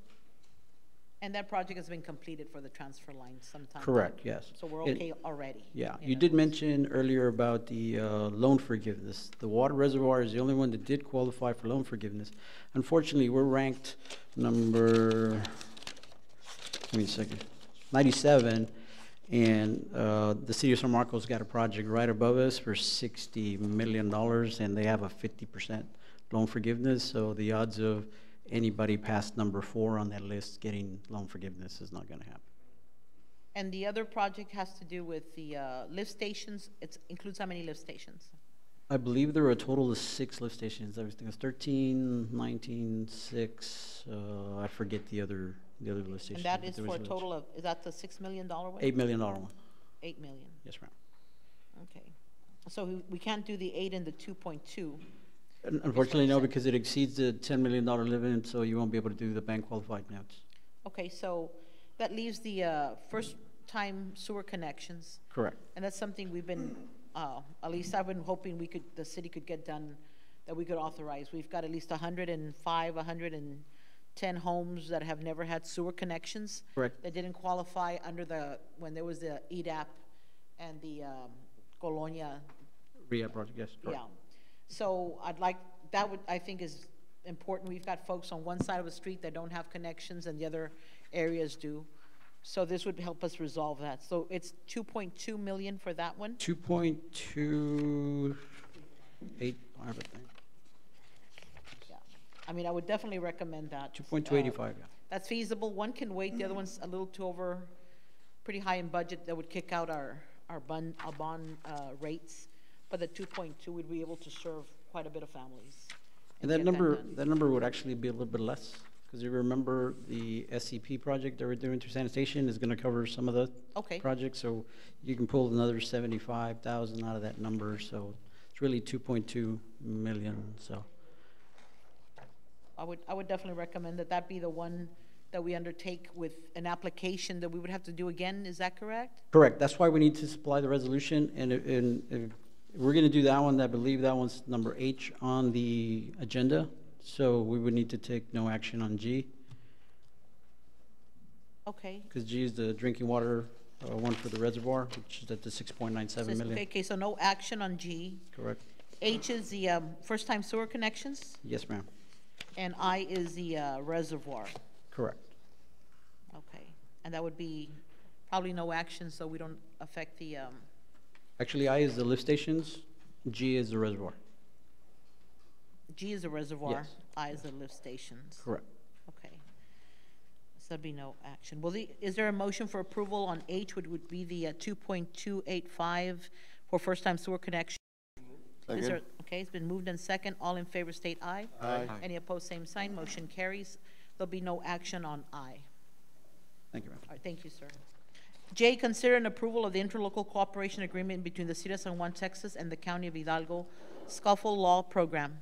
And that project has been completed for the transfer line sometime. Correct, yes. So we're okay already. Yeah, you did mention earlier about the loan forgiveness. The water reservoir is the only one that did qualify for loan forgiveness. Unfortunately, we're ranked number, give me a second, 97, and the city of San Marcos got a project right above us for $60 million, and they have a 50% loan forgiveness, so the odds of anybody past number 4 on that list getting loan forgiveness is not going to happen. And the other project has to do with the lift stations. It includes how many lift stations? I believe there were a total of 6 lift stations. I was thinking 13, 19, 6. I forget the other lift stations. And that is for a total of, is that the $6 million one? $8 million one. $8 million. Yes, ma'am. Okay. So we can't do the 8 and the 2.2. Unfortunately, no, because it exceeds the $10 million limit, so you won't be able to do the bank qualified notes. Okay, so that leaves the first-time sewer connections. Correct. And that's something we've been, at least I've been hoping the city could get done, that we could authorize. We've got at least 105, 110 homes that have never had sewer connections. Correct. That didn't qualify under when there was the EDAP and the Colonia. Rehab project, yes. Correct. Yeah. So I think is important. We've got folks on one side of the street that don't have connections and the other areas do. So this would help us resolve that. So it's 2.2 million for that one? 2.285, I think. Yeah. I mean, I would definitely recommend that. 2.285, yeah. That's feasible. One can wait. The other one's a little too pretty high in budget. That would kick out our bond rates. But the 2.2 would be able to serve quite a bit of families. And that number would actually be a little bit less Because you remember the SCP project that we're doing through sanitation is going to cover some of the Okay. projects, so you can pull another 75,000 out of that number, so it's really 2.2 million, so. I would definitely recommend that that be the one that we undertake with an application that we would have to do again, is that correct? Correct, that's why we need to supply the resolution, and if we're going to do that one, I believe that one's number H on the agenda, so we would need to take no action on G. Okay. Because G is the drinking water one for the reservoir, which is at the 6.97 million. Okay, so no action on G. Correct. H is the first-time sewer connections, Yes, ma'am. and I is the reservoir. Correct. Okay, and that would be probably no action, so we don't affect the, Actually, I is the lift stations, G is the reservoir. G is the reservoir, Yes. I is the lift stations. Correct. Okay. So there'd be no action. Well, is there a motion for approval on H, which would be the 2.285 for first-time sewer connection? Second. Is there, okay, it's been moved and second. All in favor state aye. Aye. Any opposed, same sign. Motion carries. There'll be no action on I. Thank you, ma'am. All right, thank you, sir. J, consider an approval of the interlocal cooperation agreement between the City of San Juan, Texas and the County of Hidalgo Scuffle Law Program.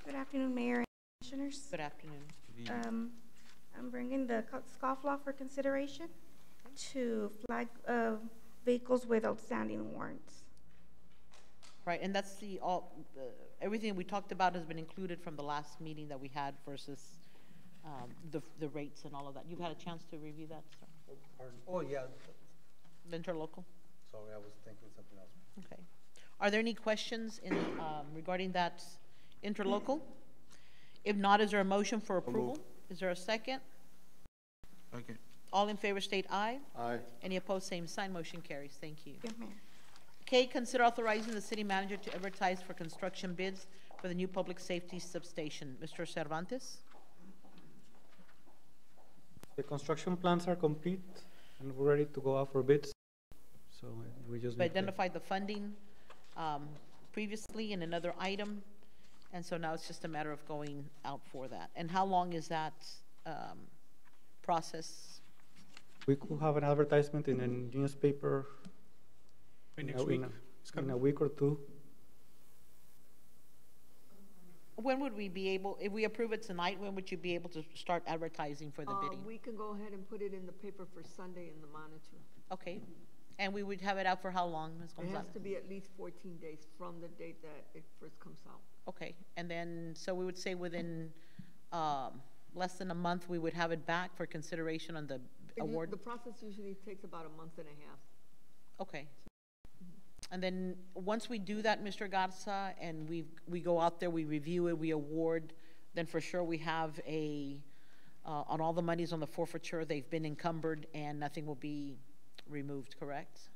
Good afternoon, Mayor and Commissioners. Good afternoon. I'm bringing the scofflaw for consideration to flag vehicles with outstanding warrants. Right, and that's everything we talked about has been included from the last meeting that we had versus the rates and all of that. You've had a chance to review that, sir? Oh, yeah. The interlocal? Sorry, I was thinking something else. Okay. Are there any questions regarding that interlocal? If not, is there a motion for approval? Is there a second? Okay. All in favor state aye. Aye. Any opposed, same sign. Motion carries. Thank you. Yes, Mayor. K, consider authorizing the city manager to advertise for construction bids for the new public safety substation. Mr. Cervantes? The construction plans are complete and we're ready to go out for bids. So we just We need to- identified the funding previously in another item, and so now it's just a matter of going out for that. And how long is that process? We could have an advertisement in a newspaper Next week. in a week or two. When would we be able, if we approve it tonight, when would you be able to start advertising for the bidding? We can go ahead and put it in the paper for Sunday in the Monitor. Okay, and we would have it out for how long, Ms. It Gonzalez? has to be at least 14 days from the date that it first comes out. Okay, and then, so we would say within less than a month, we would have it back for consideration on the award? The process usually takes about a month and a half. Okay. And then, once we do that, Mr. Garza, and we go out there, we review it, we award, then for sure we have on all the monies on the forfeiture, they've been encumbered and nothing will be removed, correct?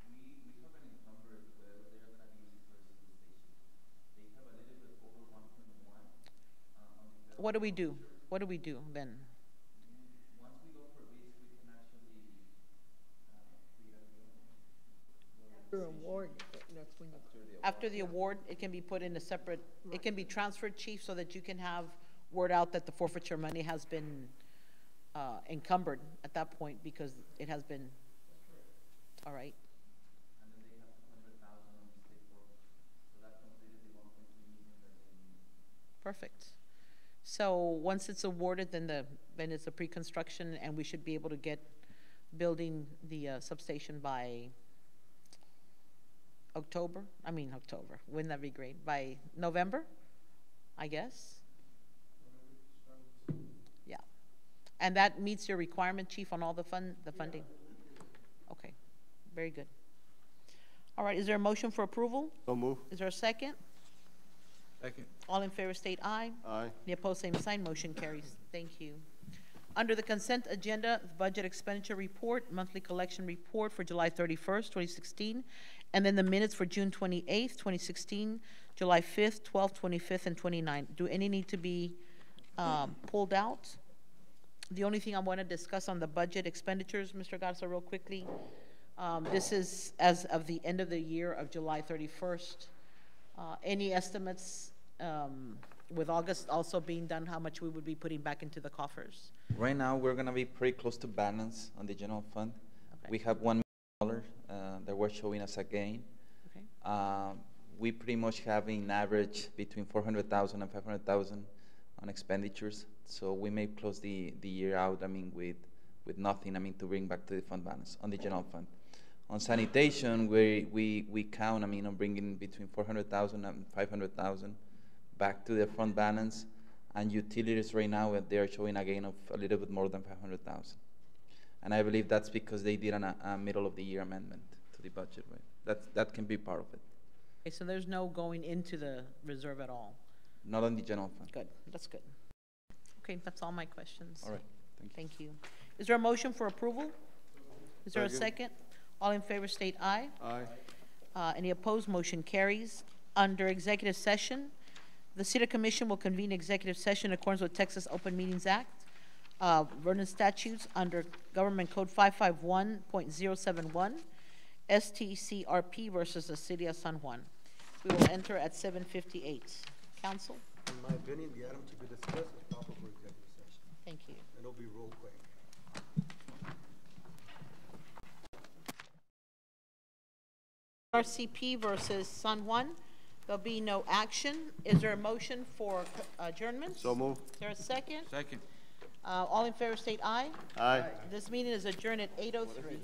What do we do? What do we do then? After award, that's when you. After the award, it can be put in a separate, it can be transferred, Chief, so that you can have word out that the forfeiture money has been encumbered at that point because it has been, all right. Perfect. So once it's awarded, then it's a pre-construction, and we should be able to get building the substation by October. Wouldn't that be great? By November, I guess? Yeah. And that meets your requirement, Chief, on all the funding? Okay, very good. All right, is there a motion for approval? So move. Is there a second? Second. All in favor state aye. Aye. The opposed, same sign. Motion carries. Thank you. Under the consent agenda, the budget expenditure report, monthly collection report for July 31st, 2016, and then the minutes for June 28th, 2016, July 5th, 12th, 25th, and 29th. Do any need to be pulled out? The only thing I want to discuss on the budget expenditures, Mr. Garza, real quickly, this is as of the end of the year of July 31st. Any estimates, with August also being done, how much we would be putting back into the coffers? Right now, we're gonna be pretty close to balance on the general fund. We have $1 million that we're showing as a gain. Okay. We pretty much have an average between 400,000 and 500,000 on expenditures. So we may close the year out, I mean, with nothing, I mean, to bring back to the fund balance on the general fund. On sanitation, we count, I mean, on bringing between 400,000 and 500,000 back to the fund balance. And utilities right now, they are showing a gain of a little bit more than 500,000. And I believe that's because they did a middle of the year amendment to the budget, right? That can be part of it. Okay, so there's no going into the reserve at all? Not on the general fund. Good, that's good. Okay, that's all my questions. All right, thank you. Thank you. Is there a motion for approval? Is there a second? All in favor state aye. Aye. Any opposed? Motion carries. Under executive session, the City Commission will convene executive session in accordance with Texas Open Meetings Act, Vernon statutes under Government Code 551.071, STCRP versus the City of San Juan. We will enter at 7:58. Council? In my opinion, the item to be discussed is proper for executive session. Thank you. It'll be real quick. RCP versus San Juan. There'll be no action. Is there a motion for adjournment? So move. Is there a second? Second. All in favor state aye. Aye. This meeting is adjourned at 8:03.